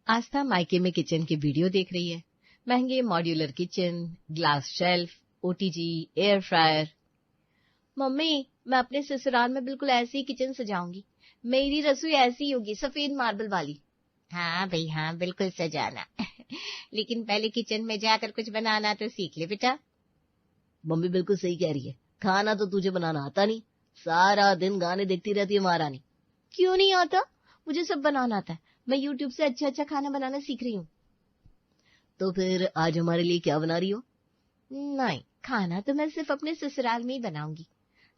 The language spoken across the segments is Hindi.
आस्था मायके में किचन की वीडियो देख रही है। महंगे modular kitchen, glass shelf, OTG, air fryer. Mummy, मैं अपने ससुराल में बिल्कुल ऐसी ही किचन सजाऊंगी। मेरी रसोई ऐसी होगी, सफेद मार्बल वाली। हाँ भाई हाँ, बिल्कुल सजाना। लेकिन पहले किचन में जाकर कुछ बनाना तो सीख ले बेटा। मम्मी बिल्कुल सही कह रही है। खाना तो तुझे बनाना आता नहीं, सारा दिन गाने देखती रहती है महारानी। क्यों नहीं आता? मुझे सब बनाना आता है। मैं यूट्यूब से अच्छा अच्छा खाना बनाना सीख रही हूँ। तो फिर आज हमारे लिए क्या बना रही हो? नहीं, खाना तो मैं सिर्फ अपने ससुराल में ही बनाऊंगी।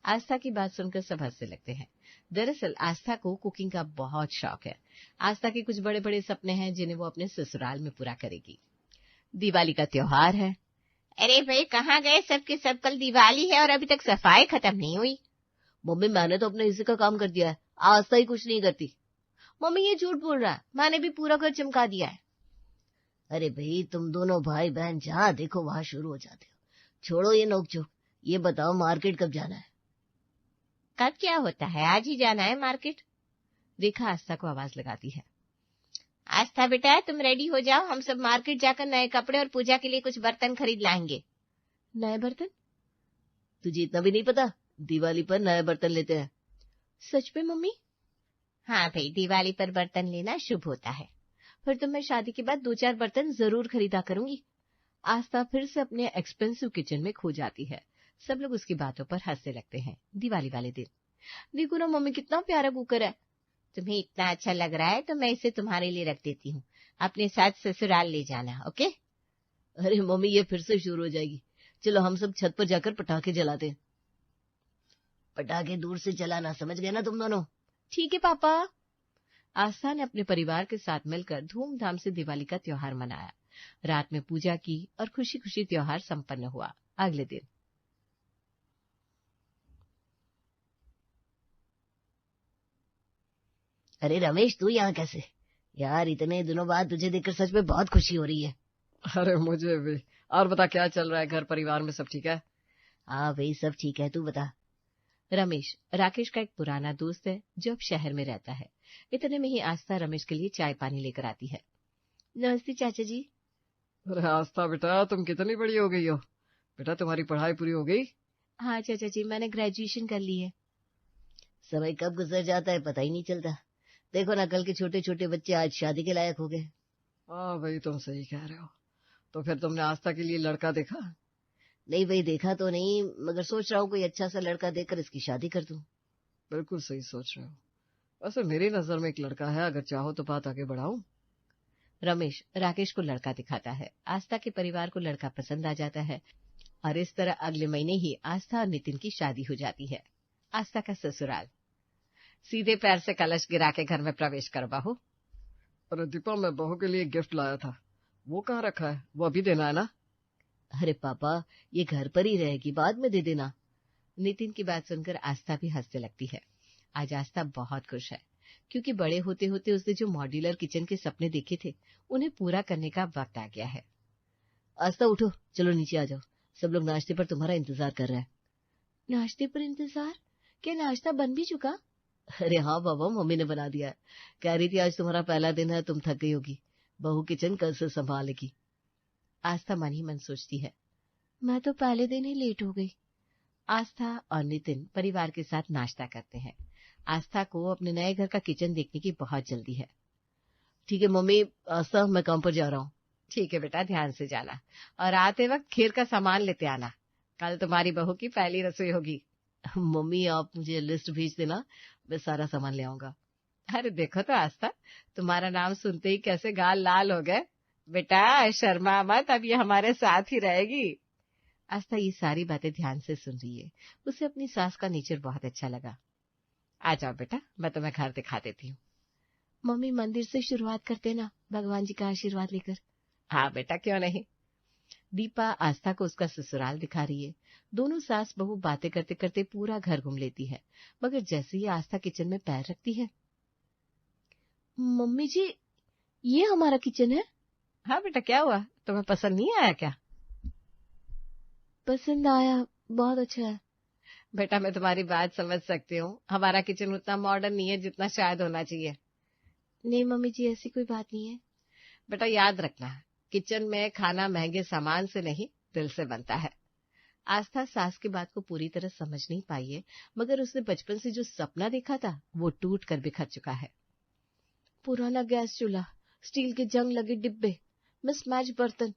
आस्था की बात सुनकर सब हंसने लगते हैं। दरअसल आस्था को कुकिंग का बहुत शौक है। आस्था के कुछ बड़े बड़े सपने हैं जिन्हें वो अपने ससुराल में पूरा करेगी। दिवाली का त्योहार है। अरे भाई, कहाँ गए सबके सब? कल दिवाली है और अभी तक सफाई खत्म नहीं हुई। मम्मी मैंने तो अपने हिस्से का काम कर दिया है, आस्था ही कुछ नहीं करती। मम्मी ये झूठ बोल रहा है, मैंने भी पूरा घर चमका दिया है। अरे भाई, तुम दोनों भाई बहन जहाँ देखो वहां शुरू हो जाते हो। छोड़ो ये नोकझोंक, ये बताओ मार्केट कब जाना है? कब क्या होता है, आज ही जाना है मार्केट। रेखा आस्था को आवाज लगाती है। आस्था बेटा, तुम रेडी हो जाओ, हम सब मार्केट जाकर नए कपड़े और पूजा के लिए कुछ बर्तन खरीद लाएंगे। नए बर्तन? तुझे इतना भी नहीं पता, दिवाली पर नए बर्तन लेते हैं। सच में मम्मी? हाँ भाई, दिवाली पर बर्तन लेना शुभ होता है। फिर तो मैं शादी के बाद 2-4 बर्तन जरूर खरीदा करूंगी। आस्था फिर से अपने एक्सपेंसिव किचन में खो जाती है। सब लोग उसकी बातों पर हंसने लगते हैं। दिवाली वाले दिन देखो ना मम्मी, कितना प्यारा कुकर है। तुम्हें इतना अच्छा लग रहा है तो मैं इसे तुम्हारे लिए रख देती हूँ। अपने साथ ससुराल ले जाना, ओके? अरे मम्मी, ये फिर से शुरू हो जाएगी। चलो हम सब छत पर जाकर पटाखे जलाते हैं। पटाखे दूर से जलाना, समझ गए ना तुम दोनों? ठीक है पापा। आस्था ने अपने परिवार के साथ मिलकर धूमधाम से दिवाली का त्योहार मनाया। रात में पूजा की और खुशी खुशी त्योहार संपन्न हुआ। अगले दिन अरे रमेश, तू यहाँ कैसे? यार इतने दिनों बाद तुझे देखकर सच में बहुत खुशी हो रही है। अरे मुझे भी। और बता, क्या चल रहा है? घर परिवार में सब ठीक है? हाँ भाई, सब ठीक है, तू बता। रमेश राकेश का एक पुराना दोस्त है जो अब शहर में रहता है। इतने में ही आस्था रमेश के लिए चाय पानी लेकर आती है। नमस्ते चाचा जी। अरे आस्था बेटा, तुम कितनी बड़ी हो गई हो? बेटा तुम्हारी पढ़ाई पूरी हो गई? हाँ चाचा जी, मैंने ग्रेजुएशन कर ली है। समय कब गुजर जाता है पता ही नहीं चलता। देखो ना, कल के छोटे छोटे बच्चे आज शादी के लायक हो गए। हाँ भाई, तुम सही कह रहे हो। तो फिर तुमने आस्था के लिए लड़का देखा? नहीं भाई, देखा तो नहीं, मगर सोच रहा हूँ कोई अच्छा सा लड़का देखकर इसकी शादी कर दूं। बिल्कुल सही सोच रहे हो। वैसे मेरी नजर में एक लड़का है, अगर चाहो तो बात आगे बढ़ाऊं। रमेश राकेश को लड़का दिखाता है। आस्था के परिवार को लड़का पसंद आ जाता है और इस तरह अगले महीने ही आस्था और नितिन की शादी हो जाती है। आस्था का ससुराल। सीधे पैर से कलश गिरा के घर में प्रवेश कर बहू। अरे दीपा, मैं बहू के लिए गिफ्ट लाया था, वो कहाँ रखा है? वो अभी देना है ना? अरे पापा, ये घर पर ही रहेगी, बाद में दे देना। नितिन की बात सुनकर आस्था भी हंसने लगती है। आज आस्था बहुत खुश है क्योंकि बड़े होते होते उसने जो मॉड्यूलर किचन के सपने देखे थे उन्हें पूरा करने का वक्त आ गया है। आस्था उठो, चलो नीचे आ जाओ, सब लोग नाश्ते पर तुम्हारा इंतजार कर रहे हैं। नाश्ते पर इंतजार? क्या नाश्ता बन भी चुका? अरे हाँ बाबा, मम्मी ने बना दिया है। कह रही थी आज तुम्हारा पहला दिन है, तुम थक गई होगी, बहू किचन कल से संभालेगी। आस्था मन ही मन सोचती है, मैं तो पहले दिन ही लेट हो गई। आस्था और नितिन परिवार के साथ नाश्ता करते हैं। आस्था को अपने नए घर का किचन देखने की बहुत जल्दी है। ठीक है मम्मी, आस्था मैं काम पर जा रहा हूँ। ठीक है बेटा, ध्यान से जाना और आते वक्त खीर का सामान लेते आना। कल तुम्हारी बहू की पहली रसोई होगी। मम्मी आप मुझे लिस्ट भेज देना, मैं सारा सामान ले आऊंगा। अरे देखो तो आस्था, तुम्हारा नाम सुनते ही कैसे गाल लाल हो गए। बेटा शर्मा मत, अब ये हमारे साथ ही रहेगी। आस्था ये सारी बातें ध्यान से सुन रही है। उसे अपनी सास का नेचर बहुत अच्छा लगा। आ जाओ बेटा, मैं तुम्हें घर दिखा देती हूँ। मम्मी मंदिर से शुरुआत करते ना, भगवान जी का आशीर्वाद लेकर। हाँ बेटा, क्यों नहीं। दीपा आस्था को उसका ससुराल दिखा रही है। दोनों सास बहू बातें करते करते पूरा घर घूम लेती है, मगर जैसे ही आस्था किचन में पैर रखती है, मम्मी जी ये हमारा किचन है। हाँ बेटा, क्या हुआ, तुम्हें पसंद नहीं आया क्या? पसंद आया, बहुत अच्छा है। बेटा मैं तुम्हारी बात समझ सकती हूँ, हमारा किचन उतना मॉडर्न नहीं है जितना शायद होना चाहिए। नहीं मम्मी जी, ऐसी कोई बात नहीं है। बेटा याद रखना, किचन में खाना महंगे सामान से नहीं दिल से बनता है। आस्था सास की बात को पूरी तरह समझ नहीं पाई है, मगर उसने बचपन से जो सपना देखा था वो टूट कर बिखर चुका है। पुराना गैस चूल्हा, स्टील के जंग लगे डिब्बे, मिसमैच बर्तन,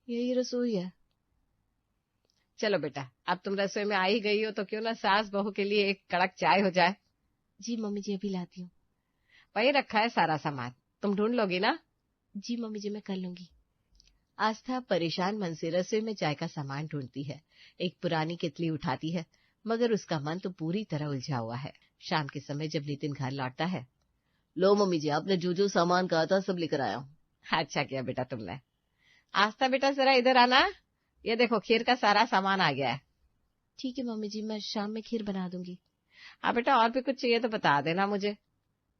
यही रसोई है। चलो बेटा, अब तुम रसोई में आ ही गई हो तो क्यों ना सास बहू के लिए एक कड़क चाय हो जाए। जी मम्मी जी, अभी लाती हूँ। वही रखा है सारा सामान, तुम ढूंढ लोगी ना। जी मम्मी जी, मैं कर लूंगी। आस्था परेशान मन से रसोई में चाय का सामान ढूंढती है। एक पुरानी केतली उठाती है, मगर उसका मन तो पूरी तरह उलझा हुआ है। शाम के समय जब नितिन घर लौटता है, लो मम्मी जी, आपने जो जो सामान कहा था सब लेकर आया हूँ। अच्छा किया बेटा तुमने। आस्था बेटा जरा इधर आना, ये देखो खीर का सारा सामान आ गया है। ठीक है मम्मी जी, मैं शाम में खीर बना दूंगी। हाँ बेटा, और भी कुछ चाहिए तो बता देना मुझे।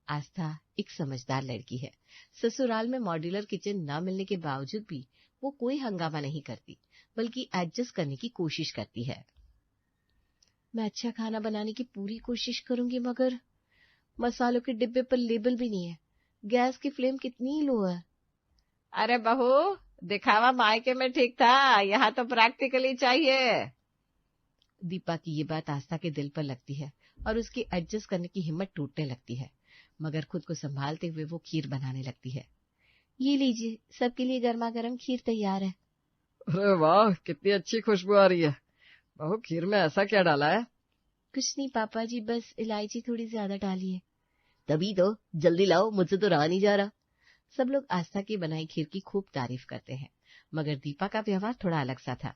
आस्था एक समझदार लड़की है। ससुराल में मॉड्यूलर किचन न मिलने के बावजूद भी वो कोई हंगामा नहीं करती, बल्कि एडजस्ट करने की कोशिश करती है। मैं अच्छा खाना बनाने की पूरी कोशिश करूंगी, मगर मसालों के डिब्बे पर लेबल भी नहीं है। गैस की फ्लेम कितनी लो है। अरे बहू, दिखावा मायके में ठीक था, यहाँ तो प्रैक्टिकली चाहिए। दीपा की ये बात आस्था के दिल पर लगती है और उसकी एडजस्ट करने की हिम्मत टूटने लगती है, मगर खुद को संभालते हुए वो खीर बनाने लगती है। ये लीजिए, सबके लिए गर्मा गर्म खीर तैयार है। अरे वाह, कितनी अच्छी खुशबू आ रही है। बहू, खीर में ऐसा क्या डाला है? कुछ नहीं पापा जी, बस इलायची थोड़ी ज्यादा डाली है। तभी तो, जल्दी लाओ, मुझसे तो रहा नहीं जा रहा। सब लोग आस्था की बनाई खीर की खूब तारीफ करते हैं, मगर दीपा का व्यवहार थोड़ा अलग सा था।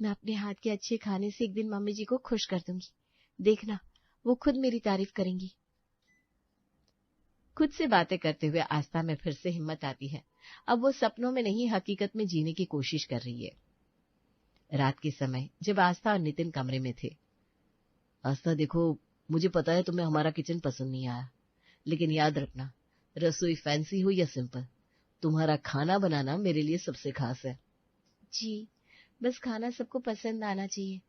मैं अपने हाथ के अच्छे खाने से एक दिन मम्मी जी को खुश कर दूंगी, देखना वो खुद मेरी तारीफ करेंगी। खुद से बातें करते हुए आस्था में फिर से हिम्मत आती है। अब वो सपनों में नहीं, हकीकत में जीने की कोशिश कर रही है। रात के समय जब आस्था और नितिन कमरे में थे, आस्था देखो, मुझे पता है तुम्हें हमारा किचन पसंद नहीं आया, लेकिन याद रखना, रसोई फैंसी हो या सिंपल, तुम्हारा खाना बनाना मेरे लिए सबसे खास है। जी, बस खाना सबको पसंद आना चाहिए,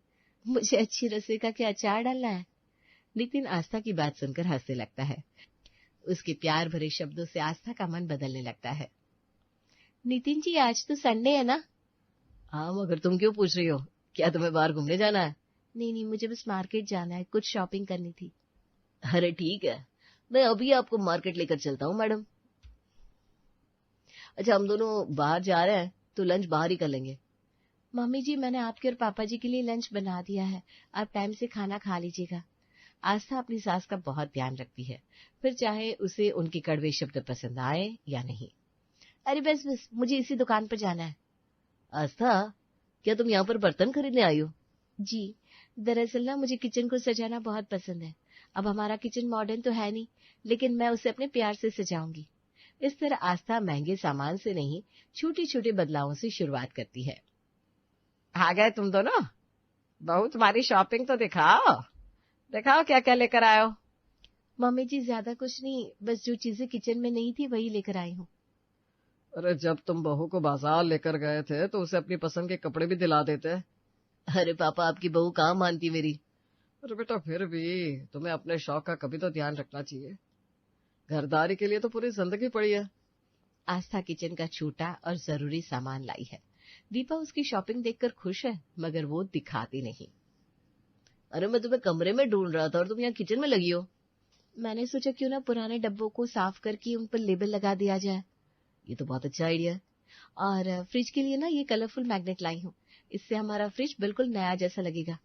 मुझे अच्छी रसोई का क्या अचार डालना है। नितिन आस्था की बात सुनकर हंसने लगता है। उसके प्यार भरे शब्दों से आस्था का मन बदलने लगता है। नितिन जी, आज तो संडे है ना? हाँ, मगर तुम क्यों पूछ रही हो? क्या तुम्हें बाहर घूमने जाना है? नहीं, मुझे बस मार्केट जाना है, कुछ शॉपिंग करनी थी। अरे ठीक है, मैं अभी आपको मार्केट लेकर चलता हूँ मैडम। अच्छा, हम दोनों बाहर जा रहे हैं तो लंच बाहर ही कर लेंगे। मम्मी जी, मैंने आपके और पापा जी के लिए लंच बना दिया है, आप टाइम से खाना खा लीजिएगा। आस्था अपनी सास का बहुत ध्यान रखती है, फिर चाहे उसे उनके कड़वे शब्द पसंद आए या नहीं। अरे बस बस, मुझे इसी दुकान पर जाना है। आस्था, क्या तुम यहाँ पर बर्तन खरीदने आई हो? जी, दरअसल ना मुझे किचन को सजाना बहुत पसंद है। अब हमारा किचन मॉडर्न तो है नहीं, लेकिन मैं उसे अपने प्यार से सजाऊंगी। इस तरह आस्था महंगे सामान से नहीं, छोटे छोटे बदलावों से शुरुआत करती है। आ गए तुम दोनों? बहू, तुम्हारी शॉपिंग तो दिखाओ, दिखाओ क्या क्या लेकर आए हो। मम्मी जी, ज्यादा कुछ नहीं, बस जो चीजें किचन में नहीं थी वही लेकर आई हूँ। अरे, जब तुम बहू को बाजार लेकर गए थे तो उसे अपनी पसंद के कपड़े भी दिला देते। अरे पापा, आपकी बहू कहाँ मानती मेरी। अरे बेटा, फिर भी तुम्हें अपने शौक का कभी तो ध्यान रखना चाहिए। घरदारी के लिए तो पूरी जिंदगी पड़ी है। आस्था किचन का छोटा और जरूरी सामान लाई है। दीपा उसकी शॉपिंग देखकर खुश है, मगर वो दिखाती नहीं। अरे, मैं तुम्हें कमरे में ढूंढ रहा था और तुम यहाँ किचन में लगी हो। मैंने सोचा क्यों ना पुराने डब्बों को साफ करके उन पर लेबल लगा दिया जाए। ये तो बहुत अच्छा आइडिया है। और फ्रिज के लिए ना ये कलरफुल मैग्नेट लाई हूँ, इससे हमारा फ्रिज बिल्कुल नया जैसा लगेगा।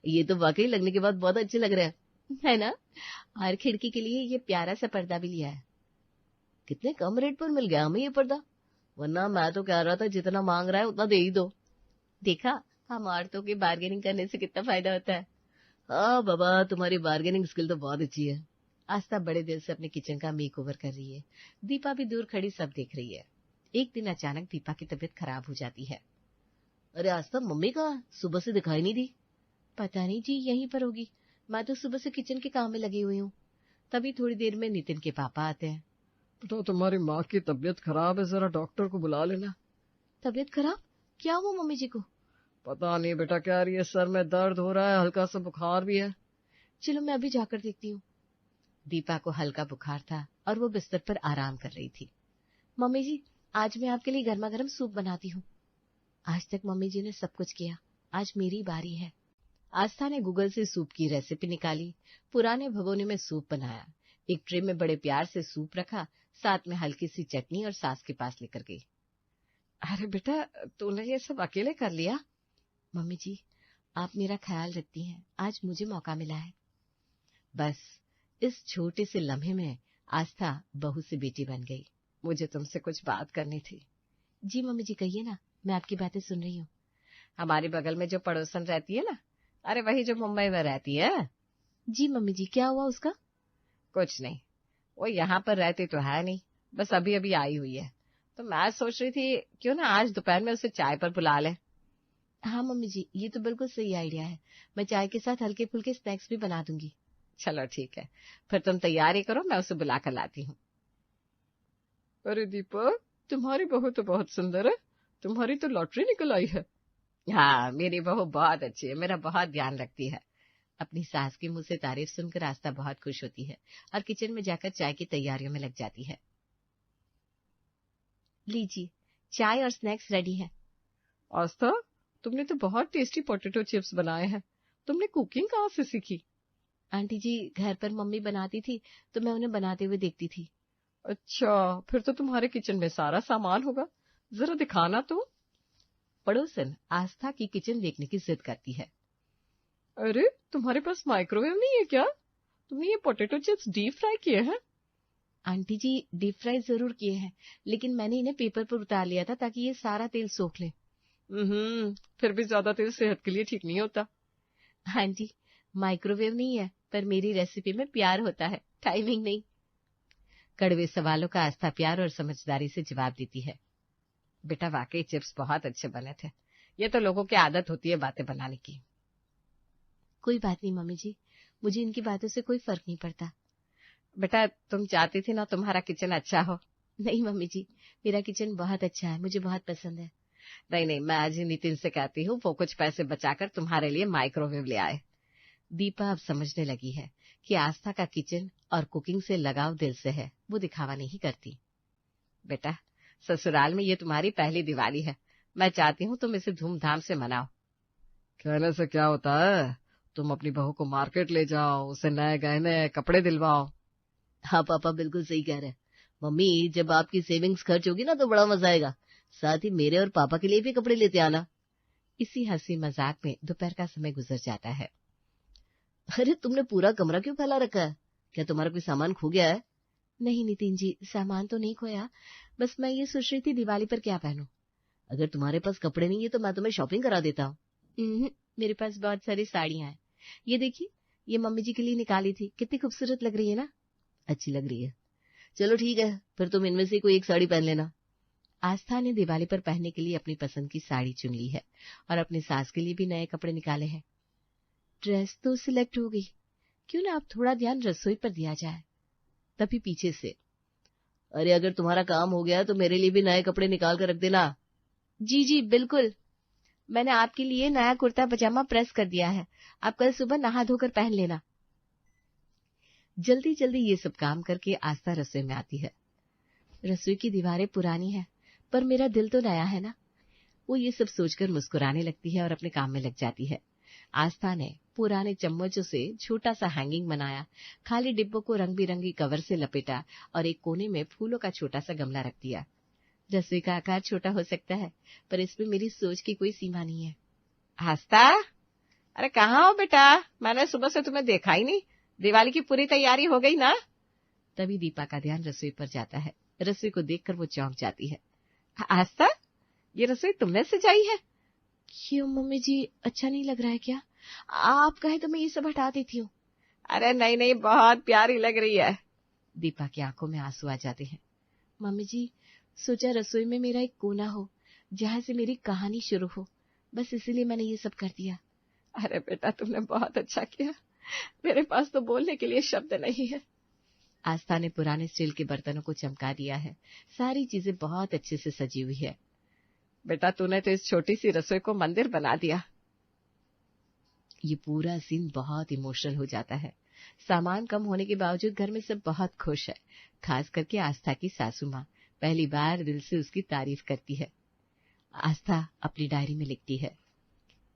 ये तो वाकई लगने के बाद बहुत अच्छे लग रहे हैं, है ना? और खिड़की के लिए ये प्यारा सा पर्दा भी लिया है। कितने कम रेट पर मिल गया हमें ये पर्दा, वरना मैं तो कह रहा था जितना मांग रहा है उतना दे ही दो। देखा, हम औरतों के बार्गेनिंग करने से कितना फायदा होता है। हाँ बाबा, तुम्हारी बार्गेनिंग स्किल तो बहुत अच्छी है। आस्था बड़े दिल से अपने किचन का मेकओवर कर रही है। दीपा भी दूर खड़ी सब देख रही है। एक दिन अचानक दीपा की तबीयत खराब हो जाती है। अरे आस्था, मम्मी कहाँ? सुबह से दिखाई नहीं दी। पता नहीं जी, यहीं पर होगी, मैं तो सुबह से किचन के काम में लगी हुई हूँ। तभी थोड़ी देर में नितिन के पापा आते हैं। तो तुम्हारी माँ की तबीयत खराब है, जरा डॉक्टर को बुला लेना। तबीयत खराब? क्या हुआ मम्मी जी को? पता नहीं बेटा, क्या रही है, सर में दर्द हो रहा है, हल्का सा बुखार भी है। चलो मैं अभी जाकर देखती हूँ। दीपा को हल्का बुखार था और वो बिस्तर पर आराम कर रही थी। मम्मी जी, आज मैं आपके लिए गर्मा गर्म सूप बनाती हूँ। आज तक मम्मी जी ने सब कुछ किया, आज मेरी बारी है। आस्था ने गूगल से सूप की रेसिपी निकाली, पुराने भगोने में सूप बनाया, एक ट्रे में बड़े प्यार से सूप रखा, साथ में हल्की सी चटनी और सास के पास लेकर गई। अरे बेटा, तूने ये सब अकेले कर लिया? मम्मी जी, आप मेरा ख्याल रखती हैं, आज मुझे मौका मिला है। बस इस छोटे से लम्हे में आस्था बहू से बेटी बन गई। मुझे तुमसे कुछ बात करनी थी। जी मम्मी जी, कहिए ना, मैं आपकी बातें सुन रही हूँ। हमारे बगल में जो पड़ोसन रहती है ना, अरे वही जो मुंबई में रहती है। जी मम्मी जी, क्या हुआ उसका? कुछ नहीं, वो यहाँ पर रहती तो है नहीं, बस अभी अभी आई हुई है। तो मैं सोच रही थी क्यों ना आज दोपहर में उसे चाय पर बुला ले। हाँ मम्मी जी, ये तो बिल्कुल सही आइडिया है। मैं चाय के साथ हल्के फुल्के स्नैक्स भी बना दूंगी। चलो ठीक है, फिर तुम तैयारी करो, मैं उसे बुला कर लाती हूँ। अरे दीपक, तुम्हारी बहू तो बहुत सुंदर है, तुम्हारी तो लॉटरी निकल आई है। हाँ, मेरी बहू बहुत अच्छी है, मेरा बहुत ध्यान रखती है। अपनी सास के मुंह से तारीफ सुनकर आस्था बहुत खुश होती है और किचन में जाकर चाय की तैयारियों में लग जाती है। लीजिए, चाय और स्नैक्स रेडी है। आस्था, तुमने तो बहुत टेस्टी पोटैटो चिप्स बनाए हैं, तुमने कुकिंग कहाँ से सीखी? आंटी जी, घर पर मम्मी बनाती थी तो मैं उन्हें बनाते हुए देखती थी। अच्छा, फिर तो तुम्हारे किचन में सारा सामान होगा, जरा दिखाना तो। पड़ोसन आस्था की किचन देखने की जिद करती है। अरे, तुम्हारे पास माइक्रोवेव नहीं है क्या? तुमने ये पोटैटो चिप्स डीप फ्राई किए हैं? आंटी जी, डीप फ्राई जरूर किए हैं, लेकिन मैंने इन्हें पेपर पर उतार लिया था ताकि ये सारा तेल सोख ले। फिर भी ज्यादा तेल सेहत के लिए ठीक नहीं होता। आंटी, माइक्रोवेव नहीं है, पर मेरी रेसिपी में प्यार होता है, टाइमिंग नहीं। कड़वे सवालों का आस्था प्यार और समझदारी से जवाब देती है। बेटा, वाकई चिप्स बहुत अच्छे बने थे, ये तो लोगों की आदत होती है बातें बनाने की। कोई बात नहीं मम्मी जी, मुझे इनकी बातों से कोई फर्क नहीं पड़ता। बेटा, तुम चाहती थी ना तुम्हारा किचन अच्छा हो। नहीं मम्मी जी, मेरा किचन बहुत अच्छा है, मुझे बहुत पसंद है। नहीं, मैं आज ही नितिन से कहती हूँ वो कुछ पैसे बचाकर तुम्हारे लिए माइक्रोवेव ले आए। दीपा अब समझने लगी है कि आस्था का किचन और कुकिंग से लगाव दिल से है, वो दिखावा नहीं करती। बेटा, ससुराल में ये तुम्हारी पहली दिवाली है, मैं चाहती हूँ तुम इसे धूमधाम से मनाओ। कहने से क्या होता है, तुम अपनी बहू को मार्केट ले जाओ, उसे नए गहने कपड़े दिलवाओ। हाँ पापा बिल्कुल सही कह रहे हैं। मम्मी, जब आपकी सेविंग्स खर्च होगी ना तो बड़ा मजा आएगा, साथ ही मेरे और पापा के लिए भी कपड़े लेते आना। इसी हंसी मजाक में दोपहर का समय गुजर जाता है। अरे, तुमने पूरा कमरा क्यों फैला रखा है? क्या तुम्हारा कोई सामान खो गया है? नहीं नितिन जी, सामान तो नहीं खोया, बस मैं ये सोच रही थी दिवाली पर क्या पहनूं। अगर तुम्हारे पास कपड़े नहीं है तो मैं तुम्हें शॉपिंग करा देता हूँ। मेरे पास बहुत सारी साड़ियां हैं, ये देखिए, ये मम्मी जी के लिए निकाली थी, कितनी खूबसूरत लग रही है ना। अच्छी लग रही है, चलो ठीक है, फिर तुम इनमें से कोई एक साड़ी पहन लेना। आस्था ने दिवाली पर पहनने के लिए अपनी पसंद की साड़ी चुन ली है और अपनी सास के लिए भी नए कपड़े निकाले हैं। ड्रेस तो सिलेक्ट हो गई, क्यों ना अब थोड़ा ध्यान रसोई पर दिया जाए। तभी पीछे से, अरे अगर तुम्हारा काम हो गया तो मेरे लिए भी नए कपड़े निकाल कर रख देना। जी जी बिल्कुल, मैंने आपके लिए नया कुर्ता पजामा प्रेस कर दिया है, आप कल सुबह नहा धोकर पहन लेना। जल्दी जल्दी ये सब काम करके आस्था रसोई में आती है। रसोई की दीवारें पुरानी हैं, पर मेरा दिल तो नया है ना। वो ये सब सोचकर मुस्कुराने लगती है और अपने काम में लग जाती है। आस्था ने पुराने चम्मचों से छोटा सा हैंगिंग बनाया, खाली डिब्बों को रंग बिरंगी कवर से लपेटा और एक कोने में फूलों का छोटा सा गमला रख दिया। रसोई का आकार छोटा हो सकता है, पर इसमें मेरी सोच की कोई सीमा नहीं है। आस्था, अरे कहाँ हो बेटा, मैंने सुबह से तुम्हें देखा ही नहीं। दिवाली की पूरी तैयारी हो गई ना? तभी दीपा का ध्यान रसोई पर जाता है। रसोई को देखकर वो चौंक जाती है। आस्था, ये रसोई तुमने सजाई है? क्यों मम्मी जी, अच्छा नहीं लग रहा है क्या? आप कहे तो मैं ये सब हटा देती हूँ। अरे नहीं नहीं, बहुत प्यारी लग रही है। दीपा की आंखों में आंसू आ जाते हैं। मम्मी जी, सोचा रसोई में मेरा एक कोना हो जहाँ से मेरी कहानी शुरू हो, बस इसीलिए मैंने ये सब कर दिया। अरे बेटा, तुमने बहुत अच्छा किया, मेरे पास तो बोलने के लिए शब्द नहीं है। आस्था ने पुराने स्टील के बर्तनों को चमका दिया है, सारी चीजें बहुत अच्छे से सजी हुई है। बेटा, तूने तो इस छोटी सी रसोई को मंदिर बना दिया। ये पूरा सीन बहुत इमोशनल हो जाता है। सामान कम होने के बावजूद घर में सब बहुत खुश है, खास करके आस्था की सासू माँ। पहली बार दिल से उसकी तारीफ करती है। आस्था अपनी डायरी में लिखती है,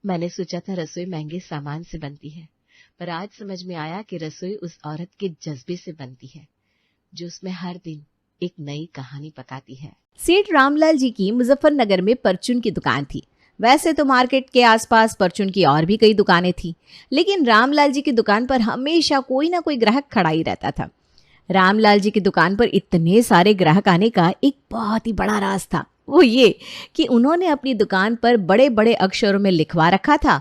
मैंने सोचा था रसोई महंगे सामान से बनती है, पर आज समझ में आया कि रसोई उस औरत के जज्बे से बनती है जो उसमें हर दिन एक नई कहानी पकाती है। सेठ रामलाल जी की मुजफ्फरनगर में परचून की दुकान थी। वैसे तो मार्केट के आसपास परचून की और भी कई दुकानें थी, लेकिन रामलाल जी की दुकान पर हमेशा कोई ना कोई ग्राहक खड़ा ही रहता था। रामलाल जी की दुकान पर इतने सारे ग्राहक आने का एक बहुत ही बड़ा राज था। वो ये कि उन्होंने अपनी दुकान पर बड़े बड़े अक्षरों में लिखवा रखा था,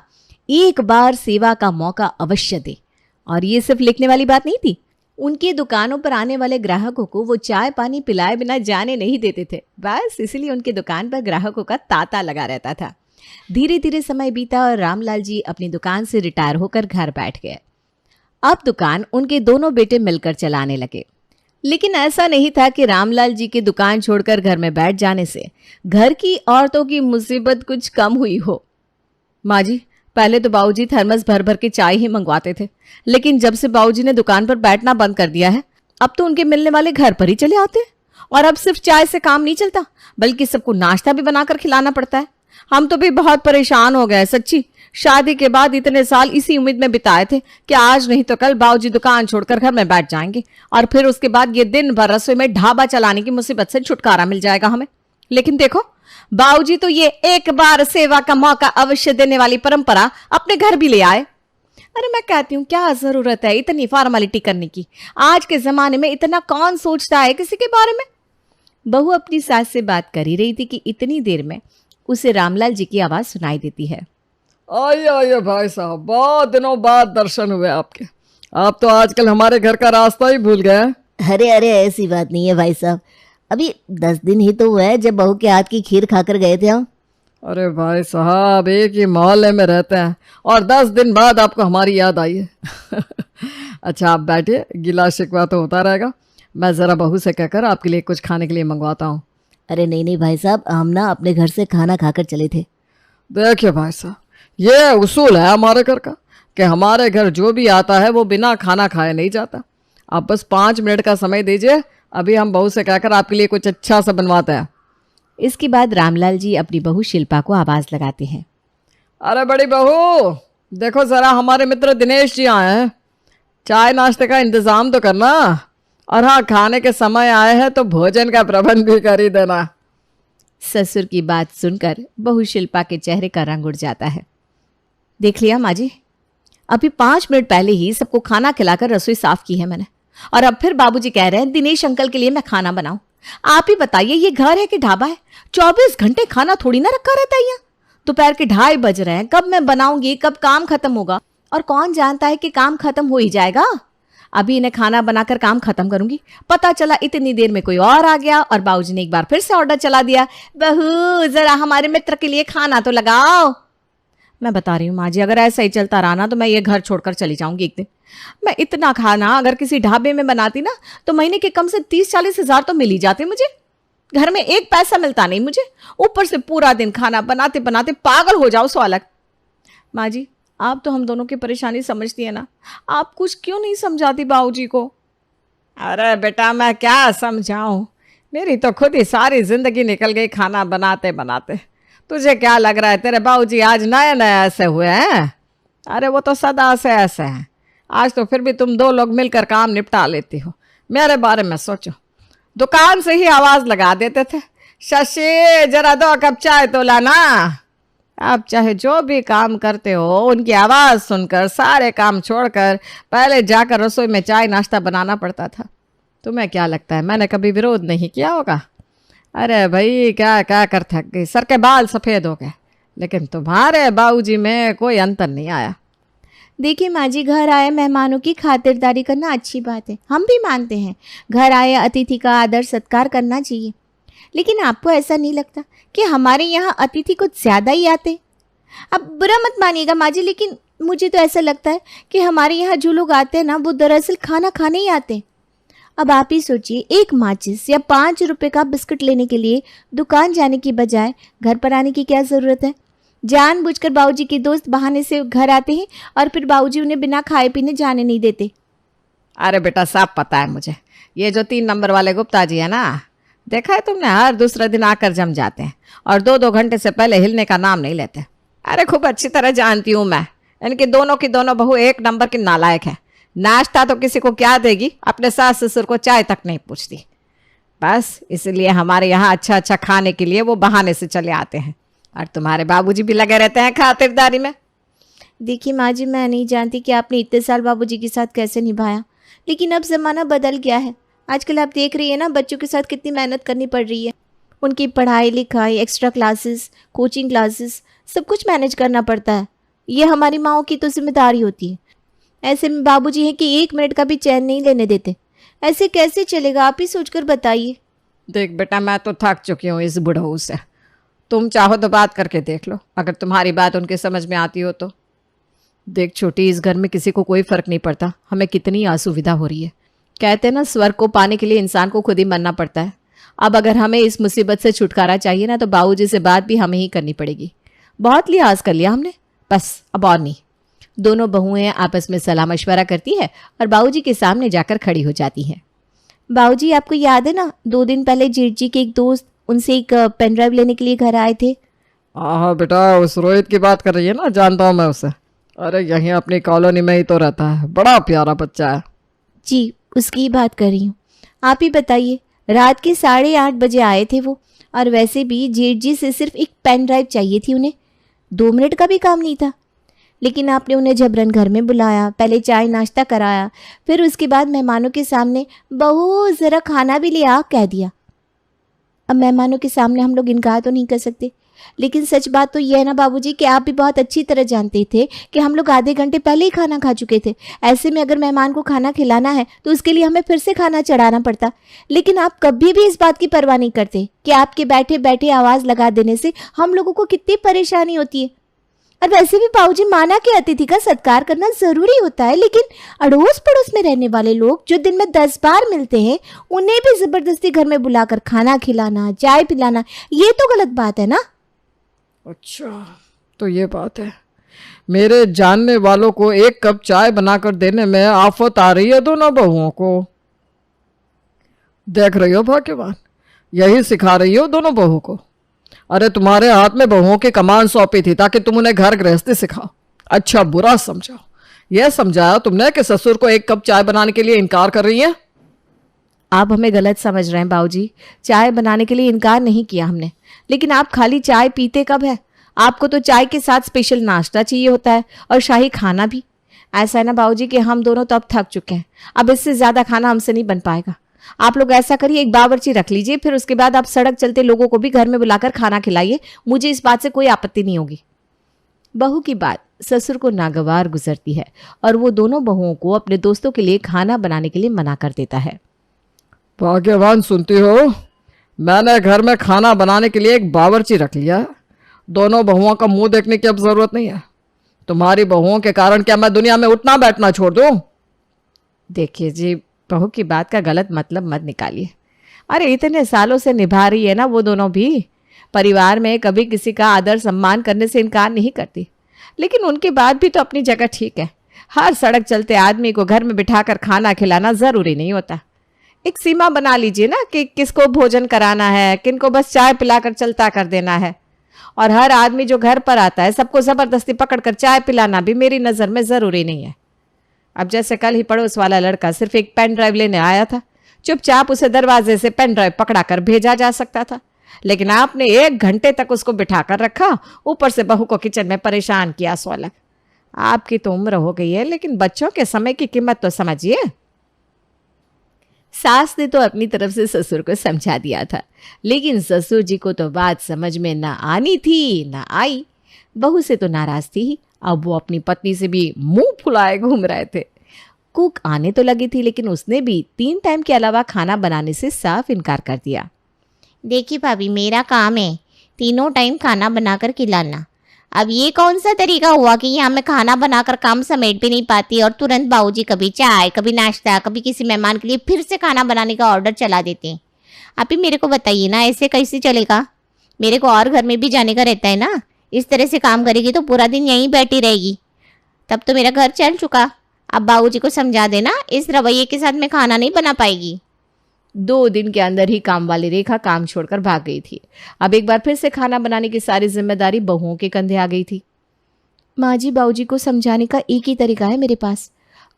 एक बार सेवा का मौका अवश्य दे। और ये सिर्फ लिखने वाली बात नहीं थी, उनकी दुकानों पर आने वाले ग्राहकों को वो चाय पानी पिलाए बिना जाने नहीं देते थे। बस इसलिए उनकी दुकान पर ग्राहकों का तांता लगा रहता था। धीरे धीरे समय बीता और रामलाल जी अपनी दुकान से रिटायर होकर घर बैठ गए। अब दुकान उनके दोनों बेटे मिलकर चलाने लगे। लेकिन ऐसा नहीं था कि रामलाल जी की दुकान छोड़कर घर में बैठ जाने से घर की औरतों की मुसीबत कुछ कम हुई हो। माँ जी, पहले तो बाबूजी थर्मस भर भर के चाय ही मंगवाते थे, लेकिन जब से बाबूजी ने दुकान पर बैठना बंद कर दिया है, अब तो उनके मिलने वाले घर पर ही चले आते हैं। और अब सिर्फ चाय से काम नहीं चलता, बल्कि सबको नाश्ता भी बनाकर खिलाना पड़ता है। हम तो भी बहुत परेशान हो गए सच्ची। शादी के बाद इतने साल इसी उम्मीद में बिताए थे कि आज नहीं तो कल बाबूजी दुकान छोड़कर घर में बैठ जाएंगे और फिर उसके बाद ये दिन भर रसोई में ढाबा चलाने की मुसीबत से छुटकारा मिल जाएगा हमें। लेकिन देखो, बाबूजी तो ये एक बार सेवा का मौका अवश्य देने वाली परंपरा अपने घर भी ले आए। अरे मैं कहती हूँ, क्या जरूरत है इतनी फॉर्मेलिटी करने की? आज के जमाने में इतना कौन सोचता है किसी के बारे में? बहू अपनी सास से बात कर ही रही थी कि इतनी देर में उसे रामलाल जी की आवाज सुनाई देती है। आइए आइए भाई साहब, बहुत दिनों बाद दर्शन हुए आपके। आप तो आजकल हमारे घर का रास्ता ही भूल गए। अरे अरे, ऐसी बात नहीं है भाई साहब, अभी 10 दिन ही तो हुआ है जब बहू के हाथ की खीर खाकर गए थे हम। अरे भाई साहब, एक ही मोहल्ले में रहते हैं और 10 दिन बाद आपको हमारी याद आई है। अच्छा आप बैठिए, गिला शिकवा तो होता रहेगा। मैं ज़रा बहू से कहकर आपके लिए कुछ खाने के लिए मंगवाता हूँ। अरे नहीं नहीं भाई साहब, हम ना अपने घर से खाना खाकर चले थे। देखिए भाई साहब, ये उसूल है हमारे घर का कि हमारे घर जो भी आता है वो बिना खाना खाए नहीं जाता। आप बस 5 मिनट का समय दीजिए, अभी हम बहू से कहकर आपके लिए कुछ अच्छा सा बनवाते हैं। इसके बाद रामलाल जी अपनी बहू शिल्पा को आवाज लगाते हैं। अरे बड़ी बहू, देखो ज़रा हमारे मित्र दिनेश जी आए हैं, चाय नाश्ते का इंतज़ाम तो करना, और हाँ खाने के समय आए हैं तो भोजन का प्रबंध भी कर ही देना। ससुर की बात सुनकर बहू शिल्पा के चेहरे का रंग उड़ जाता है। देख लिया माँ जी, अभी 5 मिनट पहले ही सबको खाना खिलाकर रसोई साफ की है मैंने, और अब फिर बाबूजी कह रहे हैं दिनेश अंकल के लिए मैं खाना बनाऊं। आप ही बताइए, ये घर है कि ढाबा है? 24 घंटे खाना थोड़ी ना रखा रहता है यहाँ। दोपहर के 2:30 बज रहे हैं, कब मैं बनाऊंगी, कब काम खत्म होगा? और कौन जानता है कि काम खत्म हो ही जाएगा। अभी इन्हें खाना बनाकर काम खत्म करूंगी, पता चला इतनी देर में कोई और आ गया और बाबूजी ने एक बार फिर से ऑर्डर चला दिया, बहू जरा हमारे मित्र के लिए खाना तो लगाओ। मैं बता रही हूँ माँ जी, अगर ऐसा ही चलता रहा ना तो मैं ये घर छोड़कर चली जाऊंगी एक दिन। मैं इतना खाना अगर किसी ढाबे में बनाती ना तो महीने के कम से 30-40 हजार तो मिल ही जाते मुझे। घर में 1 पैसा मिलता नहीं मुझे, ऊपर से पूरा दिन खाना बनाते बनाते पागल हो जाओ सो अलग। माँ जी, आप तो हम दोनों की परेशानी समझती है ना, आप कुछ क्यों नहीं समझाती बाबूजी को? अरे बेटा, मैं क्या समझाऊं, मेरी तो खुद ही सारी जिंदगी निकल गई खाना बनाते बनाते। तुझे क्या लग रहा है तेरे बाबूजी आज नए नए ऐसे हुए हैं? अरे वो तो सदा से ऐसे हैं। आज तो फिर भी तुम 2 लोग मिलकर काम निपटा लेती हो। मेरे बारे में सोचो, दुकान से ही आवाज लगा देते थे, शशि जरा 2 कप चाय तो लाना। आप चाहे जो भी काम करते हो, उनकी आवाज सुनकर सारे काम छोड़कर पहले जाकर रसोई में चाय नाश्ता बनाना पड़ता था। तुम्हें क्या लगता है मैंने कभी विरोध नहीं किया होगा? अरे भाई, क्या क्या कर थक गई, सर के बाल सफेद हो गए, लेकिन तुम्हारे बाबूजी में कोई अंतर नहीं आया। देखिए माँ जी, घर आए मेहमानों की खातिरदारी करना अच्छी बात है, हम भी मानते हैं। घर आए अतिथि का आदर सत्कार करना चाहिए, लेकिन आपको ऐसा नहीं लगता कि हमारे यहाँ अतिथि कुछ ज्यादा ही आते? अब बुरा मत मानिएगा माँ जी, लेकिन मुझे तो ऐसा लगता है कि हमारे यहाँ जो लोग आते हैं ना, वो दरअसल खाना खाने ही आते हैं। अब आप ही सोचिए, 1 माचिस या 5 रुपए का बिस्कुट लेने के लिए दुकान जाने की बजाय घर पर आने की क्या जरूरत है? जानबूझकर बाबूजी के दोस्त बहाने से घर आते हैं और फिर बाबूजी उन्हें बिना खाए पीने जाने नहीं देते। अरे बेटा, सब पता है मुझे। ये जो 3 नंबर वाले गुप्ता जी है ना, देखा है तुमने, हर दूसरे दिन आकर जम जाते हैं और 2-2 घंटे से पहले हिलने का नाम नहीं लेते। अरे खूब अच्छी तरह जानती हूँ मैं, इनकी दोनों की दोनों बहू एक नंबर की नालायक है। नाश्ता तो किसी को क्या देगी, अपने सास ससुर को चाय तक नहीं पूछती। बस इसलिए हमारे यहाँ अच्छा अच्छा खाने के लिए वो बहाने से चले आते हैं, और तुम्हारे बाबूजी भी लगे रहते हैं खातिरदारी में। देखिए माँ जी, मैं नहीं जानती कि आपने इतने साल बाबूजी के साथ कैसे निभाया, लेकिन अब ज़माना बदल गया है। आजकल आप देख रही है ना, बच्चों के साथ कितनी मेहनत करनी पड़ रही है। उनकी पढ़ाई लिखाई, एक्स्ट्रा क्लासेस, कोचिंग क्लासेस, सब कुछ मैनेज करना पड़ता है। ये हमारी माँओं की तो जिम्मेदारी होती है। ऐसे में बाबूजी हैं कि 1 मिनट का भी चैन नहीं लेने देते। ऐसे कैसे चलेगा, आप ही सोचकर बताइए। देख बेटा, मैं तो थक चुकी हूँ इस बुढ़ऊ से। तुम चाहो तो बात करके देख लो, अगर तुम्हारी बात उनके समझ में आती हो तो। देख छोटी, इस घर में किसी को कोई फर्क नहीं पड़ता हमें कितनी असुविधा हो रही है। कहते हैं ना, स्वर्ग को पाने के लिए इंसान को खुद ही मरना पड़ता है। अब अगर हमें इस मुसीबत से छुटकारा चाहिए ना, तो बाबूजी से बात भी हमें ही करनी पड़ेगी। बहुत लिहाज कर लिया हमने, बस अब और नहीं। दोनों बहुएं आपस में सलाह मशवरा करती है और बाबूजी के सामने जाकर खड़ी हो जाती हैं। बाबूजी, आपको याद है ना, 2 दिन पहले जेठ जी के एक दोस्त उनसे एक पेन ड्राइव लेने के लिए घर आए थे। हाँ बेटा, उस रोहित की बात कर रही है ना, जानता हूँ मैं उसे। अरे यहीं अपनी कॉलोनी में ही तो रहता है, बड़ा प्यारा बच्चा है। जी, उसकी ही बात कर रही हूँ। आप ही बताइए, रात के 8:30 बजे आए थे वो, और वैसे भी जेठ जी से सिर्फ एक पेन ड्राइव चाहिए थी उन्हें, 2 मिनट का भी काम नहीं था। लेकिन आपने उन्हें जबरन घर में बुलाया, पहले चाय नाश्ता कराया, फिर उसके बाद मेहमानों के सामने बहू ज़रा खाना भी ले आ कह दिया। अब मेहमानों के सामने हम लोग इनकार तो नहीं कर सकते, लेकिन सच बात तो यह है ना बाबूजी कि आप भी बहुत अच्छी तरह जानते थे कि हम लोग आधे घंटे पहले ही खाना खा चुके थे। ऐसे में अगर मेहमान को खाना खिलाना है तो उसके लिए हमें फिर से खाना चढ़ाना पड़ता। लेकिन आप कभी भी इस बात की परवाह नहीं करते कि आपके बैठे बैठे आवाज़ लगा देने से हम लोगों को कितनी परेशानी होती है। और वैसे भी बाबूजी, माना कि अतिथि का सत्कार करना जरूरी होता है, लेकिन अड़ोस पड़ोस में रहने वाले लोग जो दिन में 10 बार मिलते हैं, उन्हें भी जबरदस्ती घर में बुलाकर खाना खिलाना, चाय पिलाना, ये तो गलत बात है ना। अच्छा, तो ये बात है। मेरे जानने वालों को 1 कप चाय बनाकर देने में आफत आ रही है दोनों बहुओं को। देख रही हो भाग्यवान, यही सिखा रही हो दोनों बहू को। अरे तुम्हारे हाथ में बहुओं की कमान सौंपी थी ताकि तुम उन्हें घर गृहस्थी सिखाओ, अच्छा बुरा समझाओ। यह समझाया तुमने कि ससुर को 1 कप चाय बनाने के लिए इनकार कर रही है। आप हमें गलत समझ रहे हैं बाबूजी, चाय बनाने के लिए इनकार नहीं किया हमने, लेकिन आप खाली चाय पीते कब है? आपको तो चाय के साथ स्पेशल नाश्ता चाहिए होता है और शाही खाना भी। ऐसा है ना बाबूजी कि हम दोनों तो अब थक चुके हैं, अब इससे ज्यादा खाना हमसे नहीं बन पाएगा। आप लोग ऐसा करिए, एक बावर्ची रख लीजिए, फिर उसके बाद आप सड़क चलते लोगों को भी घर में बुलाकर खाना खिलाइए। मुझे इस बात से कोई आपत्ति नहीं होगी। बहू की बात ससुर को नागवार गुजरती है और वो दोनों बहुओं को अपने दोस्तों के लिए खाना बनाने के लिए मना कर देता है। भाग्यवान, सुनती हो, मैंने घर में खाना बनाने के लिए एक बावर्ची रख लिया है। दोनों बहुओं का मुंह देखने की अब जरूरत नहीं है। तुम्हारी बहुओं के कारण क्या मैं दुनिया में उठना बैठना छोड़ दूं? देखिए जी, बहू की बात का गलत मतलब मत निकालिए। अरे इतने सालों से निभा रही है ना वो दोनों भी, परिवार में कभी किसी का आदर सम्मान करने से इनकार नहीं करती, लेकिन उनकी बात भी तो अपनी जगह ठीक है। हर सड़क चलते आदमी को घर में बिठाकर खाना खिलाना जरूरी नहीं होता। एक सीमा बना लीजिए ना कि किसको भोजन कराना है, किनको बस चाय पिलाकर चलता कर देना है। और हर आदमी जो घर पर आता है सबको जबरदस्ती पकड़कर चाय पिलाना भी मेरी नजर में जरूरी नहीं है। अब जैसे कल ही पड़ोस वाला लड़का सिर्फ एक पेन ड्राइव लेने आया था, चुपचाप उसे दरवाजे से पेन ड्राइव पकड़ाकर भेजा जा सकता था, लेकिन आपने 1 घंटे तक उसको बिठाकर रखा, ऊपर से बहू को किचन में परेशान किया। सो अलग, आपकी तो उम्र हो गई है, लेकिन बच्चों के समय की कीमत तो समझिए। सास ने तो अपनी तरफ से ससुर को समझा दिया था, लेकिन ससुर जी को तो बात समझ में ना आनी थी ना आई। बहू से तो नाराज थी ही, अब वो अपनी पत्नी से भी मुंह फुलाए घूम रहे थे। कुक आने तो लगी थी, लेकिन उसने भी 3 टाइम के अलावा खाना बनाने से साफ इनकार कर दिया। देखिए भाभी, मेरा काम है 3 टाइम खाना बनाकर खिलाना। अब ये कौन सा तरीका हुआ कि यहाँ मैं खाना बनाकर काम समेट भी नहीं पाती और तुरंत बाबूजी कभी चाय, कभी नाश्ता, कभी किसी मेहमान के लिए फिर से खाना बनाने का ऑर्डर चला देते हैं। आप ही मेरे को बताइए ना, ऐसे कैसे चलेगा? मेरे को और घर में भी जाने का रहता है ना। इस तरह से काम करेगी तो पूरा दिन यहीं बैठी रहेगी, तब तो मेरा घर चल चुका। अब बाबूजी को समझा देना, इस रवैये के साथ मैं खाना नहीं बना पाएगी। 2 दिन के अंदर ही काम वाली रेखा काम छोड़कर भाग गई थी। अब एक बार फिर से खाना बनाने की सारी जिम्मेदारी बहुओं के कंधे आ गई थी। माँ जी बाबूजी को समझाने का एक ही तरीका है मेरे पास।